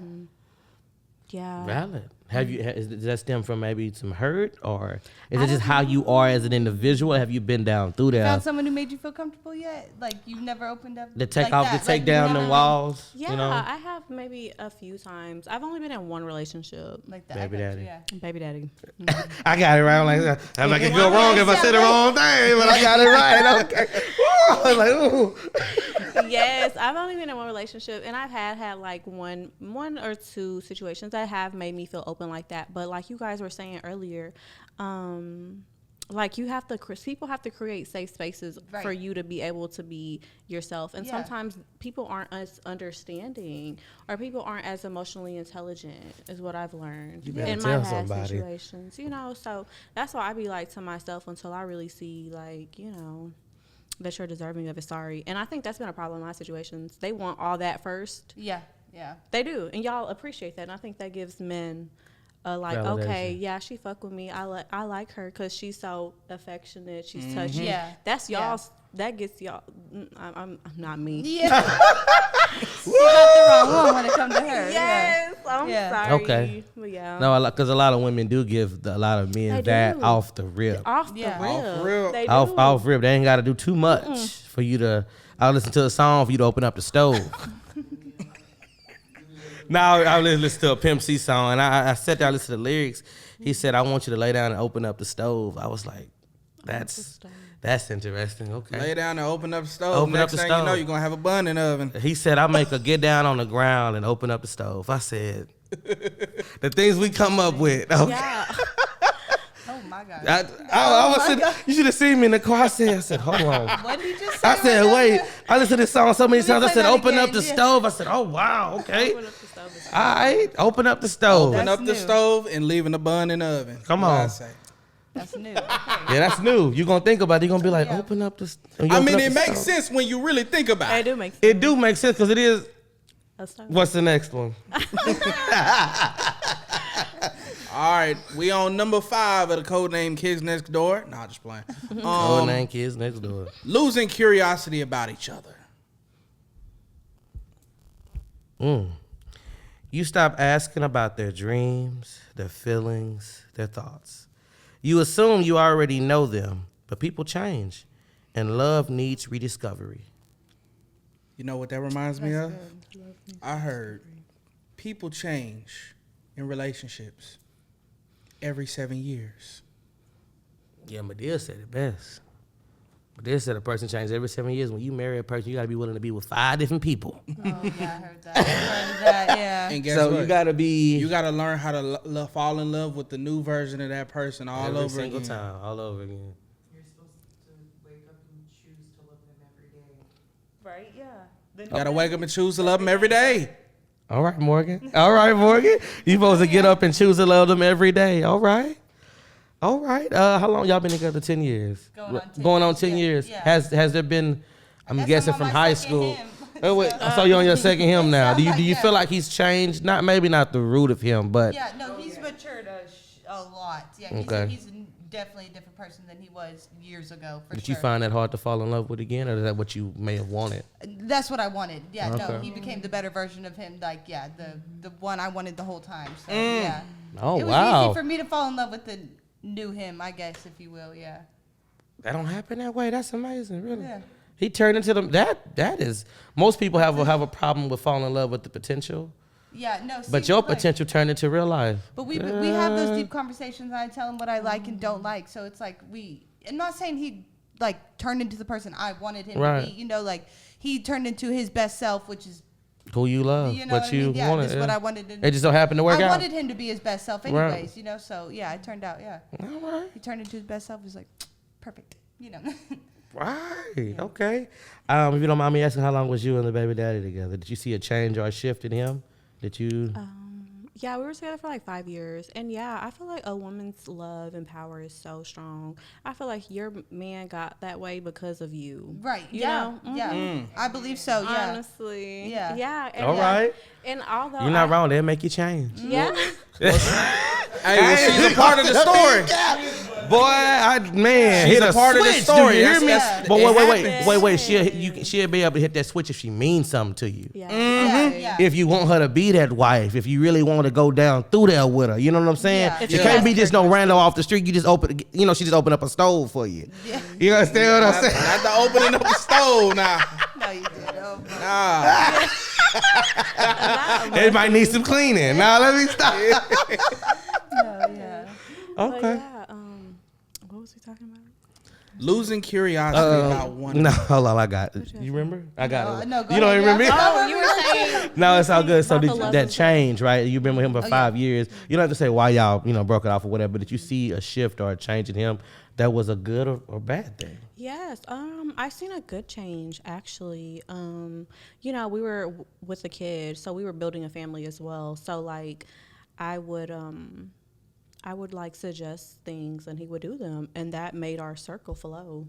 Yeah. Valid. Does that stem from maybe some hurt, or is it just how you are as an individual? Have you been down through Found that? someone who made you feel comfortable yet? Like you've never opened up. To take like off, that. to take Like, down you the never- walls. Yeah, You know, I have maybe a few times. I've only been in one relationship. Like that. Baby I got daddy. you, yeah. Baby daddy. I got it right. I'm like, I'm like, it go wrong if I say the wrong thing, but I got it right. Okay. Woo! I was like, ooh. Yes, I've only been in one relationship, and I've had like one or two situations that have made me feel open like that. But like you guys were saying earlier, like you have to, people have to create safe spaces Right. for you to be able to be yourself. And Yeah. sometimes people aren't as understanding, or people aren't as emotionally intelligent, is what I've learned You better in tell my past somebody. situations. You know, so that's why I be like to myself until I really see, like, you know, that you're deserving of it. Sorry. And I think that's been a problem in my situations. They want all that first. Yeah, yeah. They do, and y'all appreciate that. And I think that gives men a like, Validation. okay, yeah, she fuck with me. I like her because she's so affectionate. She's touchy. Yeah. That's Yeah. y'all's. That gets y'all. I'm not me. Yeah. You're not the wrong one when it comes to her. Yes, I'm Yeah. sorry. Okay. But yeah. No, because a lot of women do give a lot of men They that do. off the rip. Off the Yeah. rip. Off rip. They do. Off rip. They ain't got to do too much for you to. I'll listen to a song for you to open up the stove. Now I listen to a Pimp C song, and I sat there, I listened to the lyrics. He said, "I want you to lay down and open up the stove." I was like, "That's interesting." Okay. Lay down and open up the stove. Open up Next the thing you know, stove. you're gonna have a bun in the oven. He said, "I make her get down on the ground and open up the stove." I said, "The things we come up with." Okay. Yeah. Oh my God. I was sitting, you should have seen me in the car. I said, "Hold on." What did you just say? I said, right "Wait." there? I listened to this song so many Let me times. I play said, that "Open up again, the yeah. stove." I said, "Oh wow, okay." Open up the stove. All right, open up the stove. Open That's up the new. stove and leaving the bun in the oven. Come What I on. say. That's new. Yeah, that's new. You're going to think about it. You're going to be like, Yeah. open up the I mean, it makes sense when you really think about They it. do make sense. It do make sense because it is. A stove. What's the next one? All right, we on number 5 of the Codename Kids Next Door. Nah, just playing. Oh, nine kids next door. Losing curiosity about each other. You stop asking about their dreams, their feelings, their thoughts. You assume you already know them, but people change, and love needs rediscovery. You know what that reminds me of? I heard people change in relationships every 7 years. Yeah, Medea said it best. Medea said a person changes every 7 years. When you marry a person, you got to be willing to be with 5 different people. Oh yeah, I heard that. I heard that. Yeah. And guess So what? you got to be You got to learn how to fall in love with the new version of that person all every over single again. time, all over again. You're supposed to wake up and choose to love them every day. Right? Yeah. Got to wake up and choose to love them every day. All right, Morgan. All right, Morgan. You supposed to get up and choose to love them every day. All right. All right. How long y'all been together? 10 years. Going on on 10 10 years, years. yeah. Has there been? I'm guess guessing I'm on from my high second school. him. Oh wait, so you on your second him now? Do you Yeah. feel like he's changed? Not maybe not the root of him, but Yeah, no, he's matured a lot. Yeah, he's, Okay. he's definitely a different person than he was years ago, for did sure. you find that hard to fall in love with again, or is that what you may have wanted? That's what I wanted. Yeah, no, Okay. he became the better version of him. Like, yeah, the one I wanted the whole time. So, yeah. Oh It was wow, easy for me to fall in love with the new him, I guess, if you will, yeah. that don't happen that way. That's amazing, really. Yeah. He turned into them. That is. Most people have a problem with falling in love with the potential, Yeah, no, but see, your like- potential turned into real life. But we have those deep conversations, and I tell him what I like and don't like. So it's like I'm not saying he like turned into the person I wanted him Right. to be. You know, like he turned into his best self, which is Who you love, you know what what I you mean? Yeah, wanted. this is what I wanted to. It just don't happen to work I out. wanted him to be his best self, Right. anyways. You know, so yeah, it turned out. Yeah, All right. he turned into his best self. It was like perfect. You know. Right. Okay. If you don't mind me asking, how long was you and the baby daddy together? Did you see a change or a shift in him? Did you? Yeah, we were together for like 5 years. And yeah, I feel like a woman's love and power is so strong. I feel like your man got that way because of you. Right. You yeah. know? Yeah. I believe so. Yeah. Honestly. Yeah. Yeah. And All right. And although You're not wrong. They'll make you change. Yeah. Hey, well, she's a part of the story. Boy, man, She's hit a part of the switch. story. Do you hear me? That's- But it wait. happens. She'll be able to hit that switch if she means something to you. Yeah. Yeah. If you want her to be that wife, if you really want to go down through there with her, you know what I'm saying? Yeah. She Yeah. can't be just no random off the street. You just open, she just open up a stove for you. Yeah. You understand what I'm saying? Not the opening up the stove now. No, you did. Oh, my. Nah. They might need some cleaning. Now let me stop. No, yeah. But Okay. yeah, what was we talking about? Losing curiosity about one. No, hold on, I got it. You remember? I got it. No, go You don't ahead. remember? Yeah. Oh, you were saying No, it's all good. So About did the you, love that of- change, right? You've been with him for yeah. 5 years. You don't have to say why y'all, broke it off or whatever. But did you see a shift or a change in him that was a good or bad thing? Yes, I've seen a good change actually. We were with a kid, so we were building a family as well. So like, I would like suggest things, and he would do them, and that made our circle flow.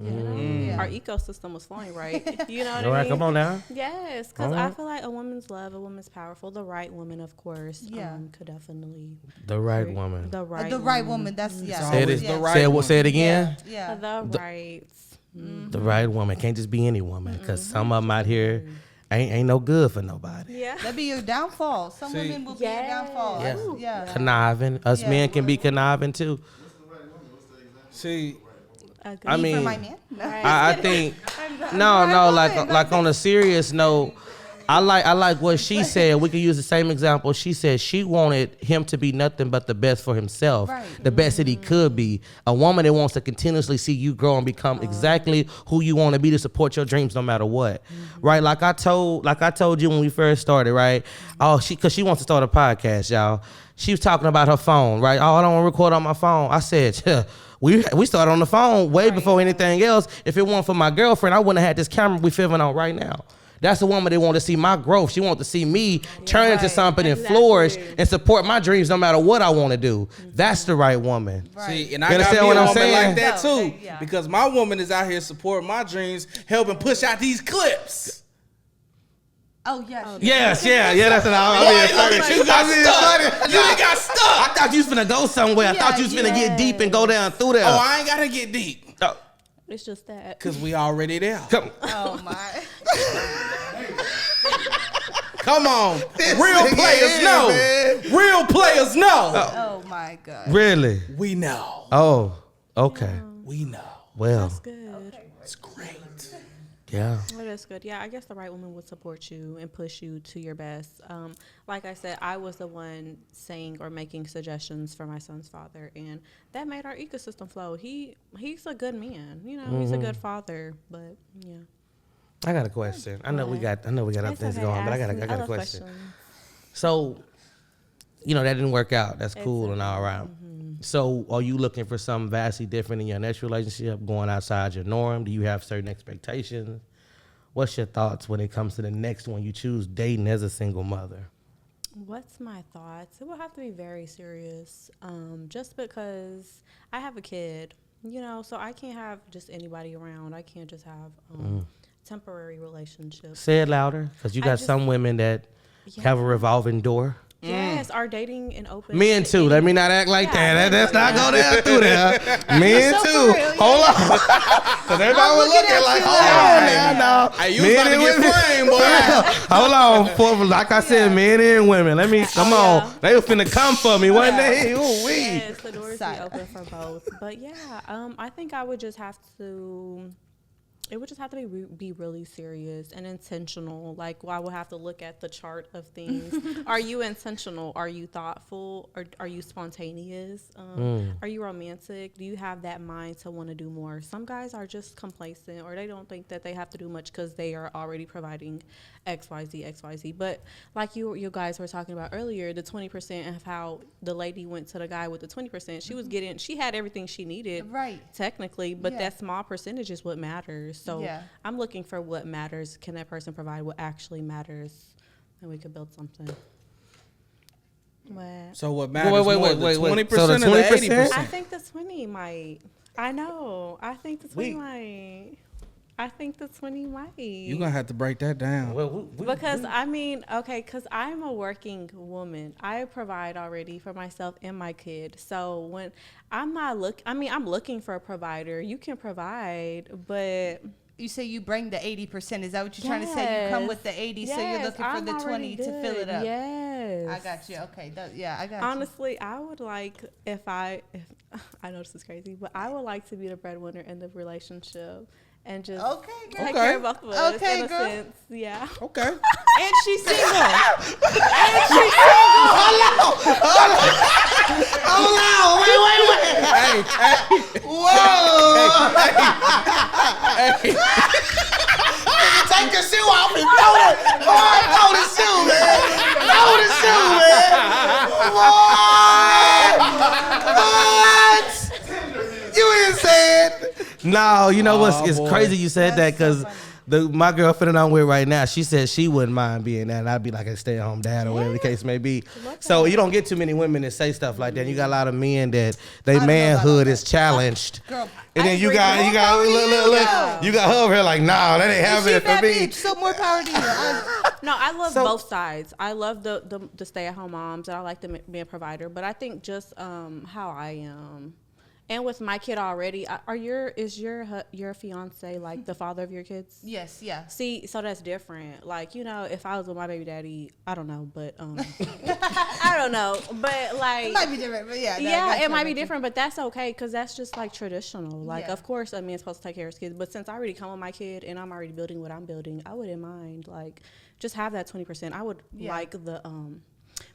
You know? Yeah. Our ecosystem was flowing right. You know what All I right, mean? come on now. Yes, because All I right. feel like a woman's love, a woman's powerful. The right woman, of course, Yeah. could definitely. The right woman. The right. The right woman. That's yeah. Say it, always the right say it, woman. say it again. Yeah. The right. The right woman can't just be any woman, because some of them out here ain't no good for nobody. Yeah. That'd be your downfall. Some See- women will be your Yes. downfall. Yeah. That's- Yeah. Conniving. Us Yeah. men can be conniving too. See, I mean, For my man. No. I think no, like on a serious note, I like what she said. We could use the same example. She said she wanted him to be nothing but the best for himself, Right. the best that he could be. A woman that wants to continuously see you grow and become exactly who you want to be to support your dreams no matter what, right? Like I told you when we first started, right? Oh, because she wants to start a podcast, y'all. She was talking about her phone, right? Oh, I don't want to record on my phone. I said, yeah. We started on the phone way before anything else. If it weren't for my girlfriend, I wouldn't have had this camera we filming on right now. That's the woman that want to see my growth. She want to see me turn into Right. something and Exactly. flourish and support my dreams no matter what I want to do. That's the right woman. see, and You I got understand me a what I'm woman saying? like that No, too, yeah. because my woman is out here supporting my dreams, helping push out these clips. Oh yes. Yeah, that's what I mean. You got stuck. You ain't got stuck. I thought you was finna go somewhere. I Yeah, thought you was finna get deep and go down through there. Oh, I ain't gotta get deep, Oh, It's just that. cause we already there. come. Oh my. Come on, real nigga players is, know. man. Real players know. Oh my God. Really? We know. Oh, okay. We know. Well, That's good. It's great. yeah. That is good. Yeah, I guess the right woman would support you and push you to your best. Like I said, I was the one saying or making suggestions for my son's father, and that made our ecosystem flow. He's a good man. He's a good father. But yeah. I got a question. I know we got other It's things okay, going, but I ask me. got a love question. questions. So, that didn't work out. That's cool and all right. So, are you looking for something vastly different in your next relationship, going outside your norm? Do you have certain expectations? What's your thoughts when it comes to the next one you choose dating as a single mother? What's my thoughts? It will have to be very serious. Just because I have a kid, so I can't have just anybody around. I can't just have temporary relationships. Say it louder, because you I got just- some women that have a revolving door. Yes, are dating and open. Men to too. any- Let me not act like Yeah, that. Let's not go down through there. Men So too. for real, yeah. Hold on. Because everybody was looking looking at like, you hold like- on now. Hey, you was about to and get women. framed, boy. Hold on. Like I said, men and women. Let me, come on. yeah. They was finna come for me, wasn't they? Ooh, wee. Yes, the doors be Side. open for both. But yeah, I think I would just have to. It would just have to be really serious and intentional. Like, I would have to look at the chart of things. Are you intentional? Are you thoughtful? Or are you spontaneous? Are you romantic? Do you have that mind to want to do more? Some guys are just complacent, or they don't think that they have to do much because they are already providing XYZ. But like you guys were talking about earlier, the 20% of how the lady went to the guy with the 20%, she had everything she needed, Right. technically, but Yeah. that small percentage is what matters. So Yeah. I'm looking for what matters. Can that person provide what actually matters? And we could build something. What? So what matters wait, more, wait, the wait, wait. 20% So the or the 20%? 80%? I think the 20 might. I know. I think the 20 We- might. I think the 20 might. You're going to have to break that down. Well, Because I mean, okay, because I'm a working woman. I provide already for myself and my kid. So when I'm not I'm looking for a provider. You can provide, but You say you bring the 80%. Is that what you're trying to say? You come with the 80, so you're looking for I'm the 20 already to fill it good. up. Yes, I got you. Okay. I got Honestly, I would like if I know this is crazy, but I would like to be the breadwinner in the relationship and just you. Okay, girl. take Okay. care of both of us Okay, in a girl. sense. Yeah. Okay. And she's single. Hold on, wait. Hey, hey, Whoa! Take your shoe off and throw it. Throw the shoe, man. Throw the shoe, man. What? You insane? No, you know what's Aw, it's boy. crazy you said that That's so because funny. my girlfriend that I'm with right now, she said she wouldn't mind being that, and I'd be like a stay-at-home dad or whatever the case may be. So you don't get too many women that say stuff like that. You got a lot of men that they don't know about manhood all is challenged. Girl, And I then you agree. got More power to look. You got her over here like, nah, that ain't She happening that for me. bitch, so more power to you. No, I love So- both sides. I love the stay at home moms, and I like the being a provider. But I think just how I am, and with my kid already, is your fiance like the father of your kids? Yes, yeah. See, so that's different. Like, if I was with my baby daddy, I don't know, but I don't know, but like It might be different, but yeah. it might be different, but that's okay because that's just like traditional. Like, Yeah. of course, a man's supposed to take care of his kids, but since I already come with my kid and I'm already building what I'm building, I wouldn't mind like just have that 20%. I would like the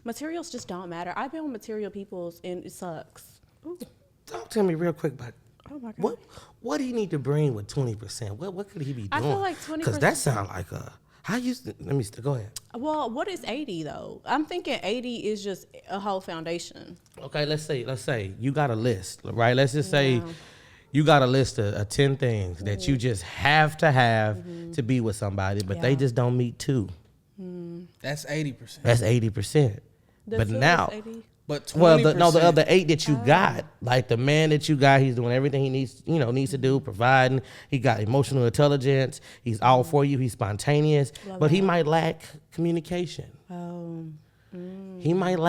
materials just don't matter. I've been with material peoples and it sucks. Ooh. Talk to me real quick about Oh my God. what do you need to bring with 20%? What could he be doing? I feel like because 20%. that sound like let me go ahead. Well, what is 80 though? I'm thinking 80 is just a whole foundation. Okay, let's say you got a list, right? Let's just say you got a list of 10 things that you just have to have to be with somebody, but they Yeah. just don't meet 2. That's 80%. That's 80%. The But two is now, 80? But 20%. well, the other 8 that you got, like the man that you got, he's doing everything he needs to do, providing. He got emotional intelligence. He's all for you. He's spontaneous, but he might lack communication. Oh. He might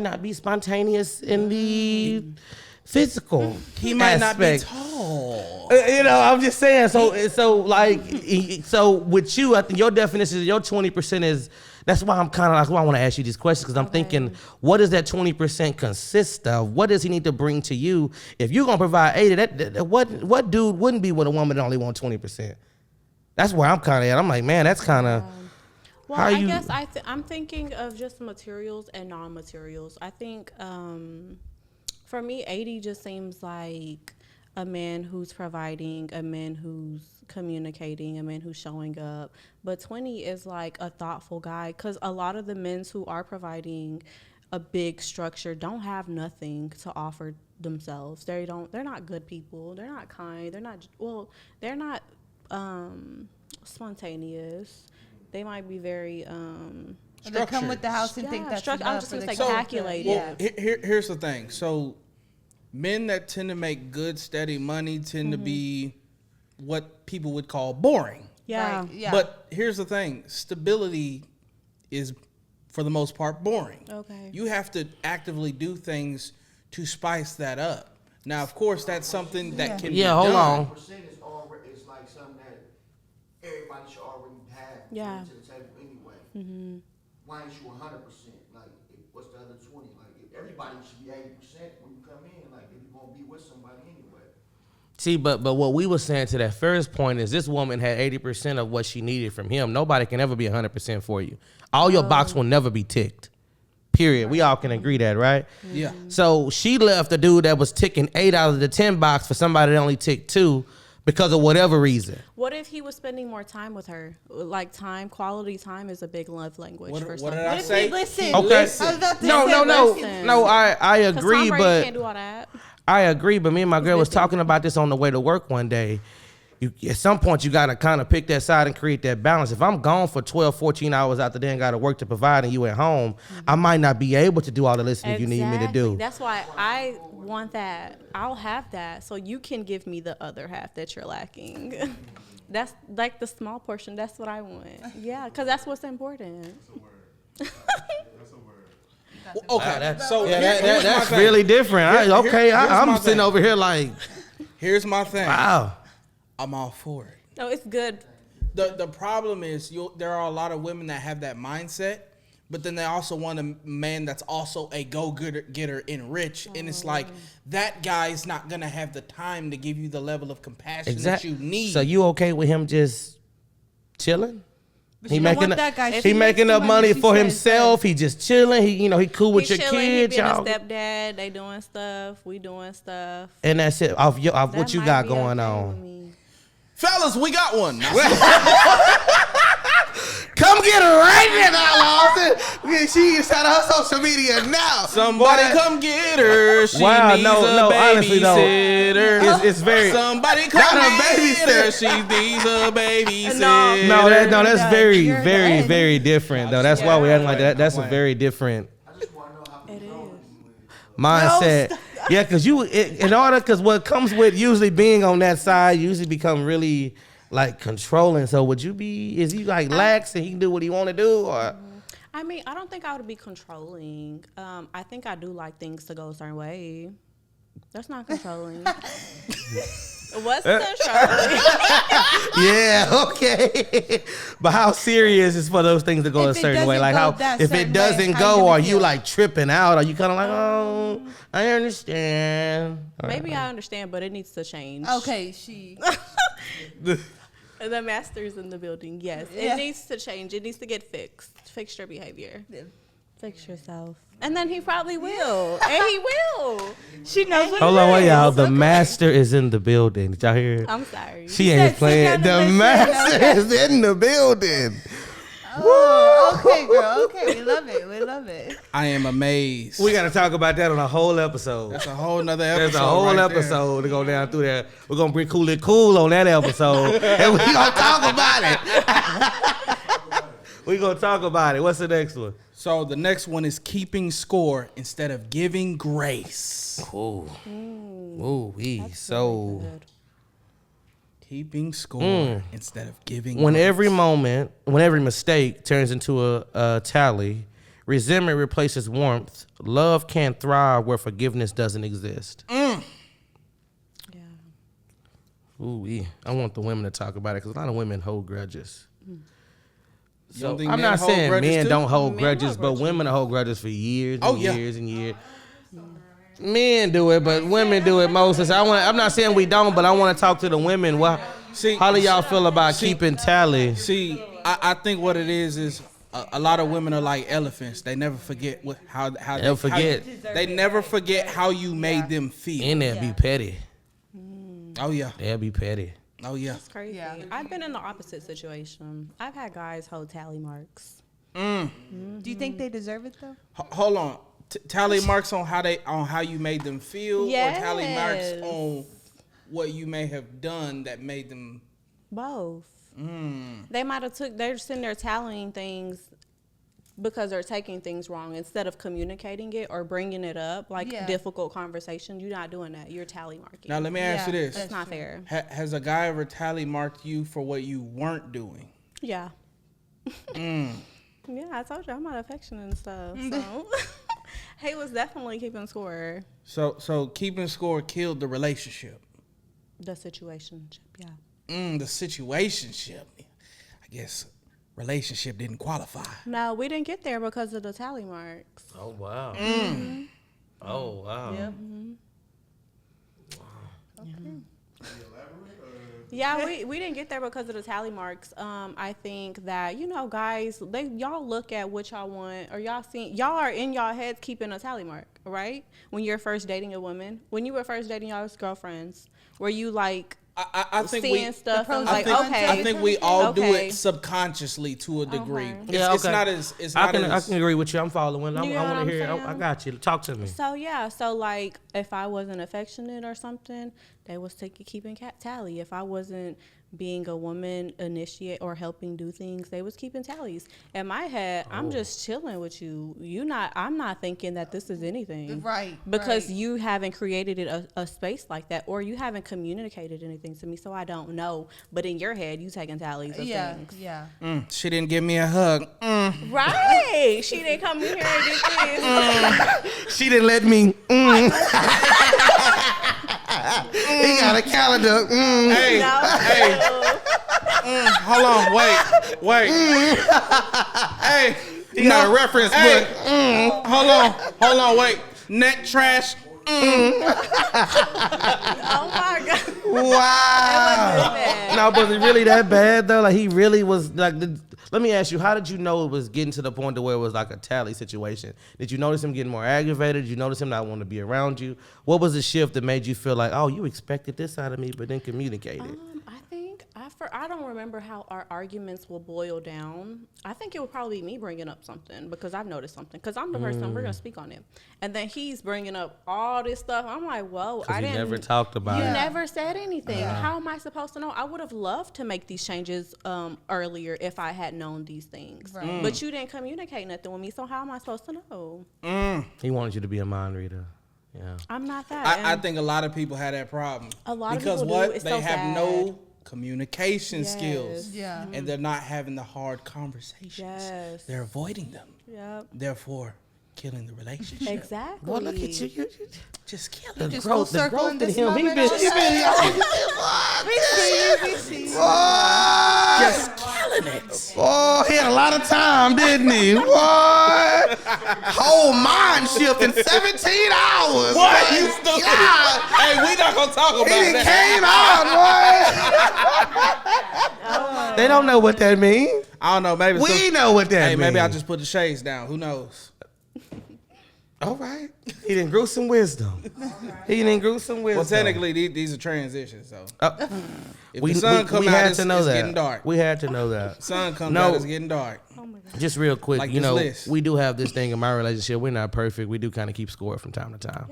not be spontaneous in the physical. He might not be aspect. tall. I'm just saying. So with you, I think your definition, your 20% is. That's why I'm that's why I want to ask you these questions because I'm thinking, what does that 20% consist of? What does he need to bring to you? If you're gonna provide 80, what dude wouldn't be with a woman that only wants 20%? That's where I'm kind of at. I'm like, man, that's kind of. Well, How I you- guess I'm thinking of just materials and non-materials. I think for me, 80 just seems like a man who's providing, a man who's communicating, a man who's showing up. But 20 is like a thoughtful guy because a lot of the men who are providing a big structure don't have nothing to offer themselves. They're not good people. They're not kind. They're not spontaneous. They might be very They come with the house and think that's I'm enough. just gonna or say they- calculated. Yeah. Here's the thing. So, men that tend to make good, steady money tend to be what people would call boring. Yeah. Right, yeah. But here's the thing: stability is, for the most part, boring. Okay. You have to actively do things to spice that up. Now, of course, that's something that can be Yeah, hold done. on. Percent is already, it's like something that everybody should already have. Yeah. To the table anyway. Why ain't you 100%? Like, what's the other 20? Like, if everybody should be 80% when you come in. Like, if you're gonna be with somebody anyway. See, but what we were saying to that first point is this woman had 80% of what she needed from him. Nobody can ever be 100% for you. All your box will never be ticked. Period. We all can agree that, right? Yeah. So she left a dude that was ticking 8 out of the 10 box for somebody that only ticked 2 because of whatever reason. What if he was spending more time with her? Like quality time is a big love language for What some did I If say? he listen, Okay. I was about to No, say, no, no, listen. no. I 'Cause agree, Tom Brady but can't do all that. I agree. But me and my girl was talking about this on the way to work one day. at some point you gotta kind of pick that side and create that balance. If I'm gone for 12, 14 hours out the day and gotta work to provide, and you at home, I might not be able to do all the listening you need me to do. That's why I want that. I'll have that, so you can give me the other half that you're lacking. That's like the small portion. That's what I want. Yeah, because that's what's important. Okay, so That's really different. Here's I'm my sitting thing. over here like, Here's my thing. wow. I'm all for it. No, it's good. The problem is there are a lot of women that have that mindset, but then they also want a man that's also a go-getter and rich, and it's like that guy's not gonna have the time to give you the level of compassion that you need. So you okay with him just chilling? He you don't making want that guy. he She making makes up the money she for says, himself. He just chilling. He cool with He your chilling, kids, he being y'all. a stepdad. They doing stuff. We doing stuff. And that's it. Off That what you might got be going okay on. with me. Fellas, we got one. Come get her right now, Lawson. She is out of her social media now. Somebody But- come get her. She Wow, needs no, a no, honestly, though, babysitter. It's very Somebody come Not a get her. babysitter. She needs a babysitter. that's Yeah, very, you're very, done. very different though. That's why we acting like that. That's a very different I just wanna know how controlling you is. mindset. Yeah, because what comes with usually being on that side, you usually become really like controlling. So is he like lax and he can do what he want to do, or? I mean, I don't think I would be controlling. I think I do like things to go a certain way. That's not controlling. What's controlling? Yeah, okay. But how serious is for those things to go a If it certain way? doesn't Like go how that if it certain doesn't way, how go, you are gonna you feel? like tripping out? Are you kind of like, oh, I understand? Maybe I understand, but it needs to change. Okay, she. The master's in the building. Yes, Yeah. it needs to change. It needs to get fixed. Fix your behavior. Fix yourself. And then he probably will. And he will. She knows what Hold it on, wait, is. y'all. The master is in the building. Did y'all hear it? I'm sorry. She said, ain't "Sit playing. down and The listen." master is in the building. Oh, okay, girl. Okay, we love it. We love it. I am amazed. We got to talk about that on a whole episode. That's a whole nother episode. There's a whole right there. episode to go down through there. We're gonna bring Cool It Cool on that episode, and we gonna talk about it. We gonna talk about it. What's the next one? So the next one is keeping score instead of giving grace. Ooh, so Keeping score instead of giving when grace. when every mistake turns into a tally, resentment replaces warmth. Love can't thrive where forgiveness doesn't exist. Yeah. Ooh, I want the women to talk about it because a lot of women hold grudges. You don't think I'm men not hold saying grudges men too? don't hold Men grudges, hold but grudges. women hold grudges for years and Oh, yeah. years and years. Men do it, but women do it most. So I'm not saying we don't, but I want to talk to the women. See, How do y'all feel about keeping tally? See, I think what it is a lot of women are like elephants. They never forget how They'll forget. they never forget how you made them feel. And they'll be petty. Oh yeah. They'll be petty. Oh yeah. It's crazy. Yeah. I've been in the opposite situation. I've had guys hold tally marks. Do you think they deserve it though? Hold on. Tally marks on how you made them feel, or tally marks Yes. on what you may have done that made them. Both. They might have they're sitting there tallying things because they're taking things wrong instead of communicating it or bringing it up like Yeah. difficult conversation. You're not doing that. You're tally marking. Now let me ask you Yeah. this: That's not fair. Has a guy ever tally marked you for what you weren't doing? Yeah. Yeah, I told you I'm not affectionate and stuff. So he was definitely keeping score. So keeping score killed the relationship. The situationship, yeah. The situationship. I guess relationship didn't qualify. No, we didn't get there because of the tally marks. Oh wow. Oh wow. Yeah, we didn't get there because of the tally marks. I think that, guys, y'all look at what y'all want, or y'all are in y'all heads keeping a tally mark, right? When you're first dating a woman, when you were first dating y'all's girlfriends, were you like I think seeing we. stuff and was I like, think, okay, I think we all do okay. it subconsciously to a degree. Okay. It's, Yeah, it's okay. not as. It's I not can as. agree with you. I'm following. I You know want what to I'm hear. I saying? got you. Talk to me. So yeah, so like if I wasn't affectionate or something, they was keeping tally. If I wasn't being a woman initiate or helping do things, they was keeping tallies. In my head, I'm just chilling with you. I'm not thinking that this is anything. Right, Because right. you haven't created it a space like that, or you haven't communicated anything to me, so I don't know. But in your head, you taking tallies of Yeah, things. yeah. She didn't give me a hug. Right. She didn't come in here and get this. She didn't let me. He got a calendar. Hey, No. hey, hold on, wait. Hey, He got a reference hey, book. hold on, wait. Neck trash. Oh my God. Wow. No, was it really that bad though? Like he really was like. Let me ask you, how did you know it was getting to the point to where it was like a tally situation? Did you notice him getting more aggravated? Did you notice him not wanting to be around you? What was the shift that made you feel like, oh, you expected this out of me, but then communicated? I think I don't remember how our arguments will boil down. I think it would probably be me bringing up something because I've noticed something. Because I'm the person we're gonna speak on it, and then he's bringing up all this stuff. I'm like, whoa, I You didn't. never talked about You it. never said anything. How am I supposed to know? I would have loved to make these changes earlier if I had known these things. Right. But you didn't communicate nothing with me. So how am I supposed to know? He wanted you to be a mind reader. Yeah. I'm not that. I and think a lot of people have that problem. A lot of because people do. what It's they so have sad. no communication Yes. skills, Yeah. and they're not having the hard conversations. Yes. They're avoiding them. Yep. Therefore, killing the relationship. Exactly. Well, look at you. Just kill The it. Just growth, full the circle growth in in this him. He moment. been. We see you. Just killing it. Oh, he had a lot of time, didn't he? What? Whole mind shift in 17 hours. What? My You stupid. God. Hey, we not gonna talk He about done that. came out, boy. They don't know what that means. I don't know. Maybe it's We know what that Hey, means. maybe I just put the shades down. Who knows? All right. He didn't grew some wisdom. He didn't grew some wisdom. Well, technically, these are transitions. So if we the sun come out, had it's, to know it's that. getting dark. We had to know that. Sun comes No. out, it's getting dark. Just real quick, Like you this know, list. we do have this thing in my relationship. We're not perfect. We do kind of keep score from time to time.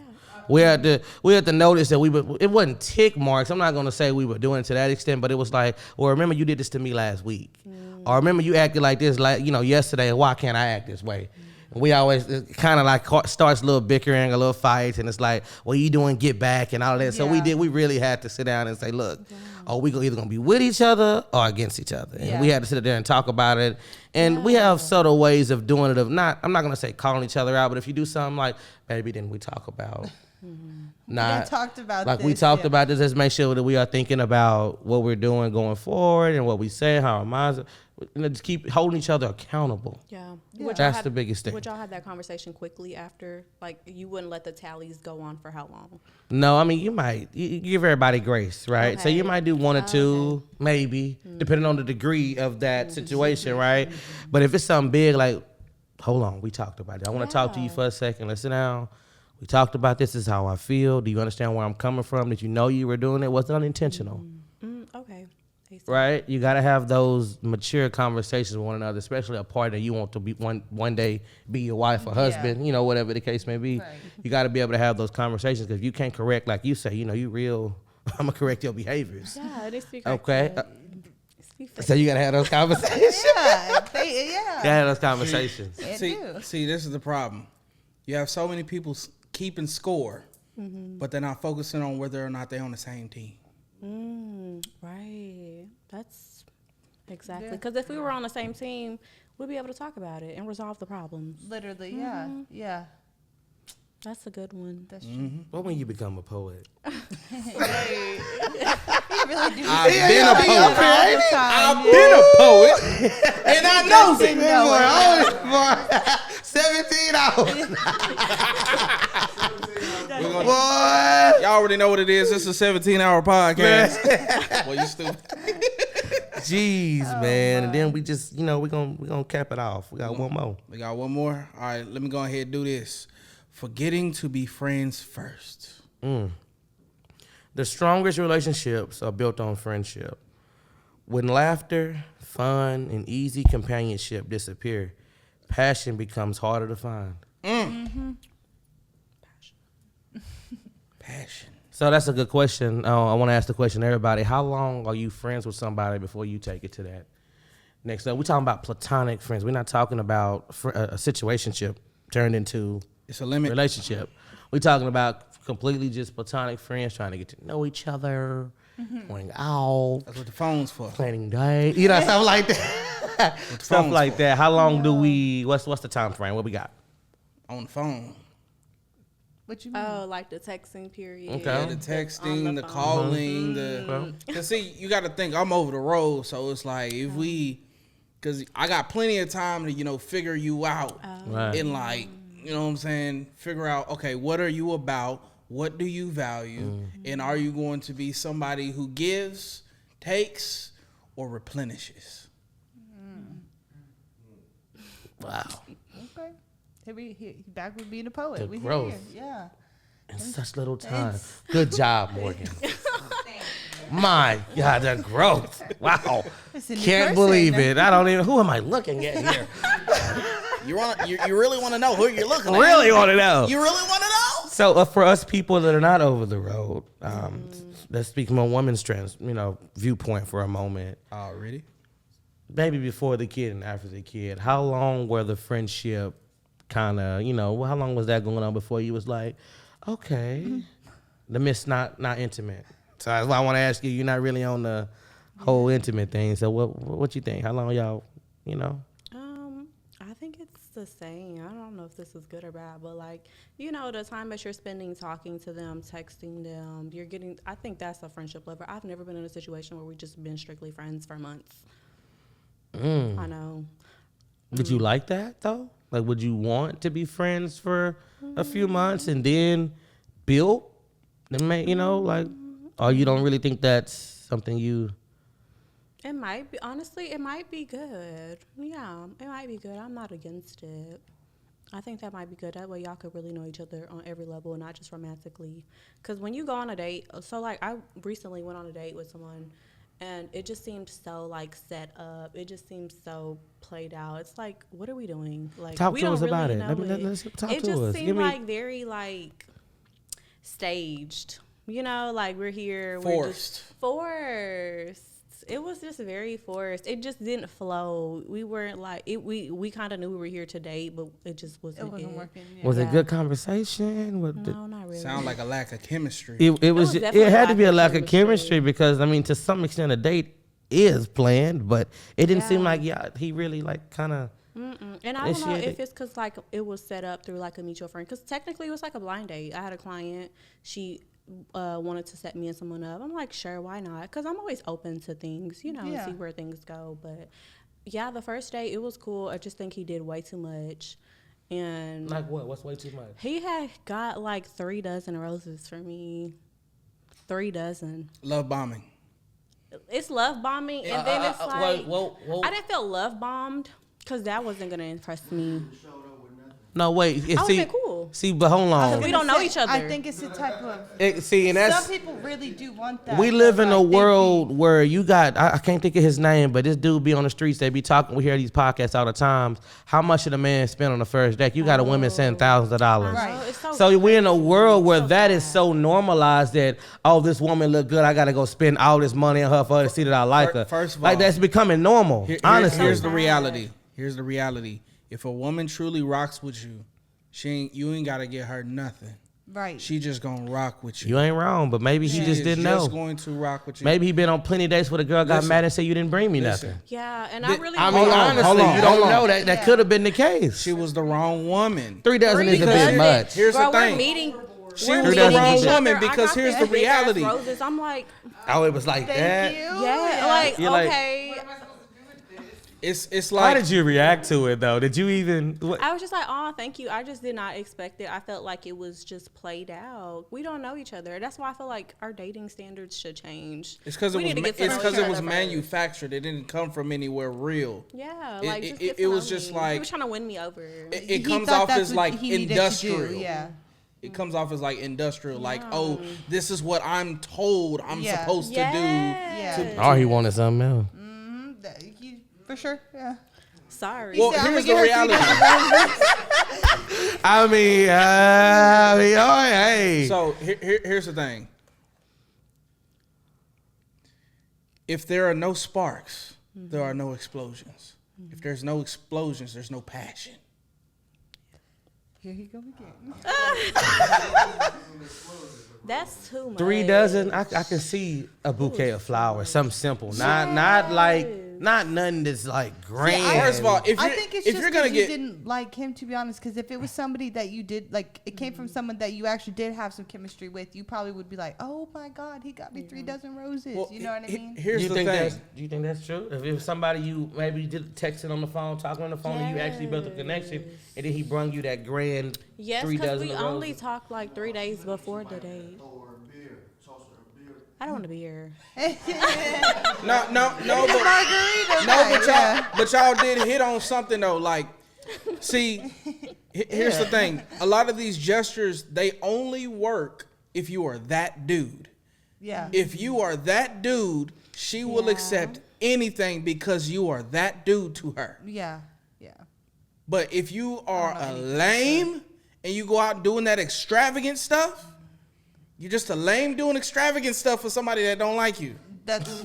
We had to notice that it wasn't tick marks. I'm not gonna say we were doing it to that extent, but it was like, well, remember you did this to me last week, or remember you acted like this, like yesterday. Why can't I act this way? And we always kind of like starts a little bickering, a little fights, and it's like, what you doing? Get back and all that. So Yeah. we really had to sit down and say, look, are we either gonna be with each other or against each other? And we Yeah. had to sit there and talk about it. And we have subtle ways of doing it. I'm not gonna say calling each other out, but if you do something like, baby, then we talk about. Not talked about like we this, talked yeah. about this. Let's make sure that we are thinking about what we're doing going forward and what we say, how our minds. Just keep holding each other accountable. Yeah. That's the biggest thing. Would y'all have that conversation quickly after? Like, you wouldn't let the tallies go on for how long? No, I mean you give everybody grace, right? So you Okay. might do one or two, maybe, depending on the degree of that situation, right? But if it's something big, like, hold on, we talked about it. I want to talk to you for a second. Let's sit down. We talked about this. This is how I feel. Do you understand where I'm coming from? Did you know you were doing it? Was it unintentional? Okay. Right? You got to have those mature conversations with one another, especially a partner you want to be one day be your wife or husband, whatever the case may be. Right. You got to be able to have those conversations because if you can't correct, like you say, you real, I'm going to correct your behaviors. Yeah, it is speak Okay? Speak for So you got to have those conversations. Yeah, You got to have those conversations. It See, do. see, this is the problem. You have so many people keeping score, but they're not focusing on whether or not they're on the same team. Right. That's exactly. Because if we were on the same team, we'd be able to talk about it and resolve the problems. Literally, yeah, yeah. That's a good one. That's true. What when you become a poet? You really do. I've been a poet. All the time, I've been a poet, and I know it. No, 17 hours. We're gonna- Boy. Y'all already know what it is. It's a 17-hour podcast. Well, you stupid. Jeez, man. And then we just, we're gonna cap it off. We got one more. We got one more. All right, let me go ahead and do this. Forgetting to be friends first. The strongest relationships are built on friendship. When laughter, fun, and easy companionship disappear, passion becomes harder to find. Passion. So that's a good question. I want to ask the question to everybody. How long are you friends with somebody before you take it to that next level? We're talking about platonic friends. We're not talking about a situationship turned into It's a limit. relationship. We're talking about completely just platonic friends trying to get to know each other, going out, That's what the phone's for. planning dates, stuff like that. Stuff phone's like for. that. How long do we? What's the time frame? What we got? On the phone. What you mean? Oh, like the texting period. Okay. Yeah, the texting, On the the phone. calling, the. Cause see, you got to think I'm over the road, so it's like if we, cause I got plenty of time to figure you out Right. and like what I'm saying, figure out okay, what are you about? What do you value? And are you going to be somebody who gives, takes, or replenishes? Wow. Okay. He back with being a poet. The We growth. Here. Yeah. In such little time. Good job, Morgan. My God, the growth. Wow. It's a new Can't person. believe it. I don't even. Who am I looking at here? You really want to know who you're looking at? Really want to know. You really want to know? So for us people that are not over the road, let's speak from a woman's viewpoint for a moment. Already. Maybe before the kid and after the kid, how long were the friendship kind of, how long was that going on before you was like, okay, the miss not intimate. So that's why I want to ask you. You're not really on the whole intimate thing. So what you think? How long y'all, I think it's the same. I don't know if this is good or bad, but the time that you're spending talking to them, texting them, I think that's a friendship level. I've never been in a situation where we've just been strictly friends for months. I know. Would you like that though? Like, would you want to be friends for a few months and then build? Or you don't really think that's something you? It might be, honestly, it might be good. Yeah, it might be good. I'm not against it. I think that might be good. That way y'all could really know each other on every level, not just romantically. Because when you go on a date, I recently went on a date with someone, and it just seemed so, set up. It just seemed so played out. It's like, what are we doing? Talk we to don't us really about it. know Let's talk it to just us. seemed very, staged. We're here. Forced. It was just very forced. It just didn't flow. We weren't we kind of knew we were here to date, but it just wasn't. It wasn't working. Yeah. Was it good conversation? No, not really. Sound like a lack of chemistry. It was. definitely It had to be a lack of chemistry. chemistry because to some extent a date is planned, but it didn't seem like he really kind of. And I don't know initiated. if it's because it was set up through a mutual friend. Because technically it was like a blind date. I had a client. She wanted to set me and someone up. I'm like, sure, why not? Because I'm always open to things, and see where things go. But yeah, the first date, it was cool. I just think he did way too much. And Like what? What's way too much? he had got 3 dozen roses for me. 3 dozen. Love bombing. It's love bombing, and then it's whoa. I didn't feel love bombed because that wasn't gonna impress me. No, wait. I would've been cool. See, but hold on. We don't know each other. I think it's the type of. And that's. Some people really do want that. We live but, in a they world be- where you got, I can't think of his name, but this dude be on the streets. They be talking, we hear these podcasts all the time. How much should a man spend on the first date? You got a woman spending thousands of dollars. Right. Oh, it's So we're in a crazy. world where So that is sad. so normalized that, this woman look good. I got to go spend all this money on her for her to see that I like her. First of all, that's becoming normal, honestly. Here's the reality. Here's the reality. If a woman truly rocks with you, you ain't gotta get her nothing. Right. She just gonna rock with you. You ain't wrong, but maybe he She just is didn't just know. going to rock with you. Maybe he been on plenty of dates with a girl, got Listen. mad and said you didn't bring me Listen. nothing. Yeah, and I really. I mean, Hold on, honestly, hold on, you don't hold on. know that. That could have been the case. She was the wrong woman. 3 dozen is a Because bit much. Here's Girl, the we're thing. meeting. She we're was the meeting wrong each other. woman I because got here's these the big-ass reality. Roses. I'm like, Oh, it was like that. Thank you. yeah, You're like- okay. It's How like did you react to it though? Did you even? What? I was just like, oh, thank you. I just did not expect it. I felt like it was just played out. We don't know each other. That's why I feel like our dating standards should change. it's because We need to get to know each it was other first. manufactured. It didn't come from anywhere real. Yeah, It- like it- just it- get to it was know just me. like- he was trying to win me over. It He comes thought off that's as what like he needed to do, industrial. Yeah. It comes off as like industrial, like, oh, this is what I'm told I'm Yeah. supposed to do. Yeah. Or he wanted something else. For sure. Yeah. Sorry. Well, said, "I'm here's gonna the get her reality. I mean, all right, hey. So here's the thing. If there are no sparks, there are no explosions. If there's no explosions, there's no passion. Here he go again. That's too much. 3 dozen, I can see a bouquet of flowers, something simple, not like nothing that's like grand. First of all, if I you're, think it's if just you're gonna because you get didn't like him, to be honest. Because if it was somebody that you did like, it came from someone that you actually did have some chemistry with, you probably would be like, "Oh my God, he got me 3 dozen roses." well, you know what I mean? Here's the do thing. you think that's true? If it was somebody you maybe did texting on the phone, talking on the phone, and you actually built a connection, and then he brung you that grand Yes, 3 because dozen we of only roses. talked like 3 days before the date. Throw her a beer, toss her a beer. I don't want to be here. No, but y'all did hit on something though. Like, see, here's the thing. A lot of these gestures, they only work if you are that dude. Yeah. If you are that dude, she will accept anything because you are that dude to her. Yeah. Yeah. But if you are a lame and you go out doing that extravagant stuff, you're just a lame doing extravagant stuff for somebody that don't like you. That's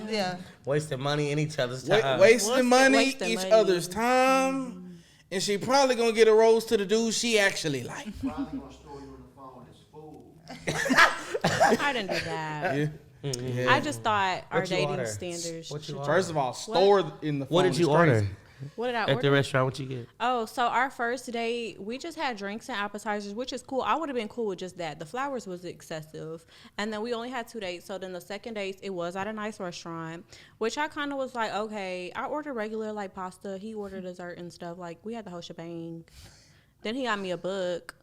Wasting money in each other's time. Wasting money, wasting each money. other's time. And she probably gonna get a rose to the dude she actually like. Probably gonna store you in the phone as food. I didn't do that. Yeah. I just thought our What you dating order? standards. What you should- order? First of all, store in the phone. What did is you crazy. order What did I at order? the restaurant? What you get? Oh, so our first date, we just had drinks and appetizers, which is cool. I would have been cool with just that. The flowers was excessive. And then we only had 2 dates. So then the second date, it was at a nice restaurant, which I kind of was like, okay, I ordered regular like pasta. He ordered dessert and stuff. Like, we had the whole shebang. Then he got me a book.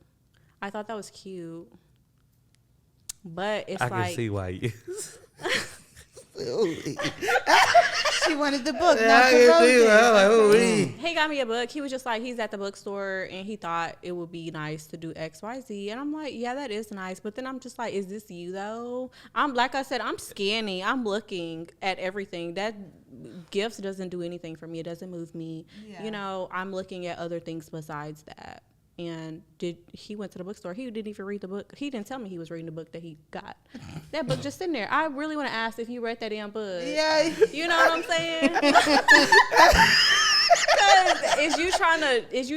I thought that was cute. But it's I like, can see why you. she wanted the book, not the roses. he got me a book. He was just like, he's at the bookstore and he thought it would be nice to do XYZ. And I'm like, yeah, that is nice. But then I'm just like, is this you though? I'm like I said, I'm scanning. I'm looking at everything. That gifts doesn't do anything for me. It doesn't move me. Yeah. You know, I'm looking at other things besides that. And he went to the bookstore. He didn't even read the book. He didn't tell me he was reading the book that he got. That book just sitting there. I really want to ask if you read that damn book. Yeah. You know what I'm saying? Is you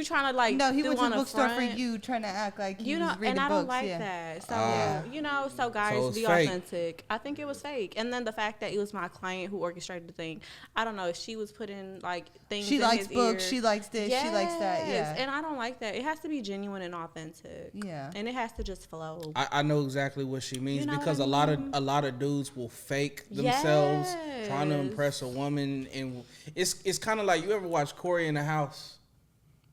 trying to like No, he do went to on the a bookstore for front? you, trying to act like he You know, was reading and I books. don't like yeah. that. So so guys, So it's be fake. authentic. I think it was fake, and then the fact that it was my client who orchestrated the thing. I don't know if she was putting like things. She in likes his books. ear. She likes this. She likes that. Yes, Yeah. and I don't like that. It has to be genuine and authentic. Yeah. and it has to just flow. I know exactly what she means You know because what I mean? a lot of dudes will fake themselves trying to Yes. impress a woman, and it's kind of like, you ever watch Corey in the House?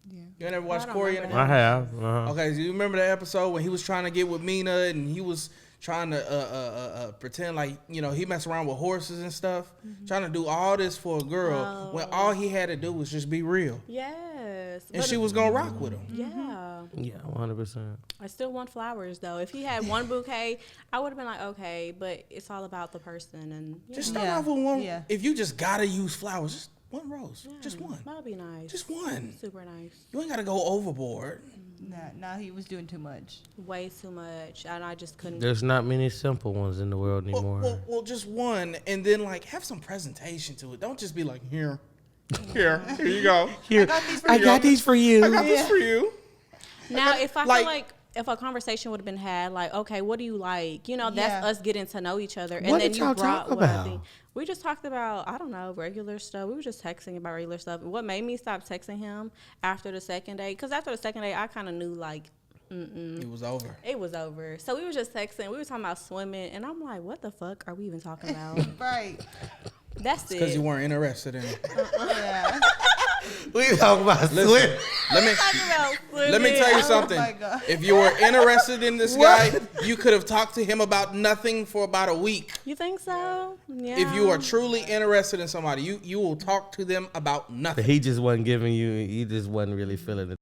Yeah. You ever watch I don't Corey in the remember House? I have. Okay, so you remember the episode when he was trying to get with Mina and he was trying to pretend like, you know, he messed around with horses and stuff, trying to do all this for a girl when all he had to do was just be real, Yes, and she was gonna rock with him. Yeah. Yeah, 100%. I still want flowers though. If he had one bouquet, I would have been like, okay, but it's all about the person and Just know, start Yeah. off with one. Yeah. If you just gotta use flowers, just one rose, just one, That'll be nice. just one. Super nice. You ain't gotta go overboard. Nah, he was doing too much. Way too much, and I just couldn't. There's not many simple ones in the world anymore. Well, just one, and then like have some presentation to it. Don't just be like, here you go. Here, I got these for you. I got this for you. Now, if I like- feel like if a conversation would have been had, like, okay, what do you like? You know, that's Yeah. us getting to know each other, and What then did you y'all brought talk what I about? think. We just talked about, I don't know, regular stuff. We were just texting about regular stuff. What made me stop texting him after the second date? Because after the second date, I kind of knew like. It was over. It was over. So we were just texting. We were talking about swimming, and I'm like, "What the fuck are we even talking about?" Right. That's Because it. you weren't interested in it. Yeah. We talk about Listen, let me Talking about let me swimming. tell you Oh something. my God. If you were interested in this guy, you could have talked to him about nothing for about a week. You think so? Yeah. If you are truly interested in somebody, you will talk to them about nothing. He just wasn't giving you. He just wasn't really feeling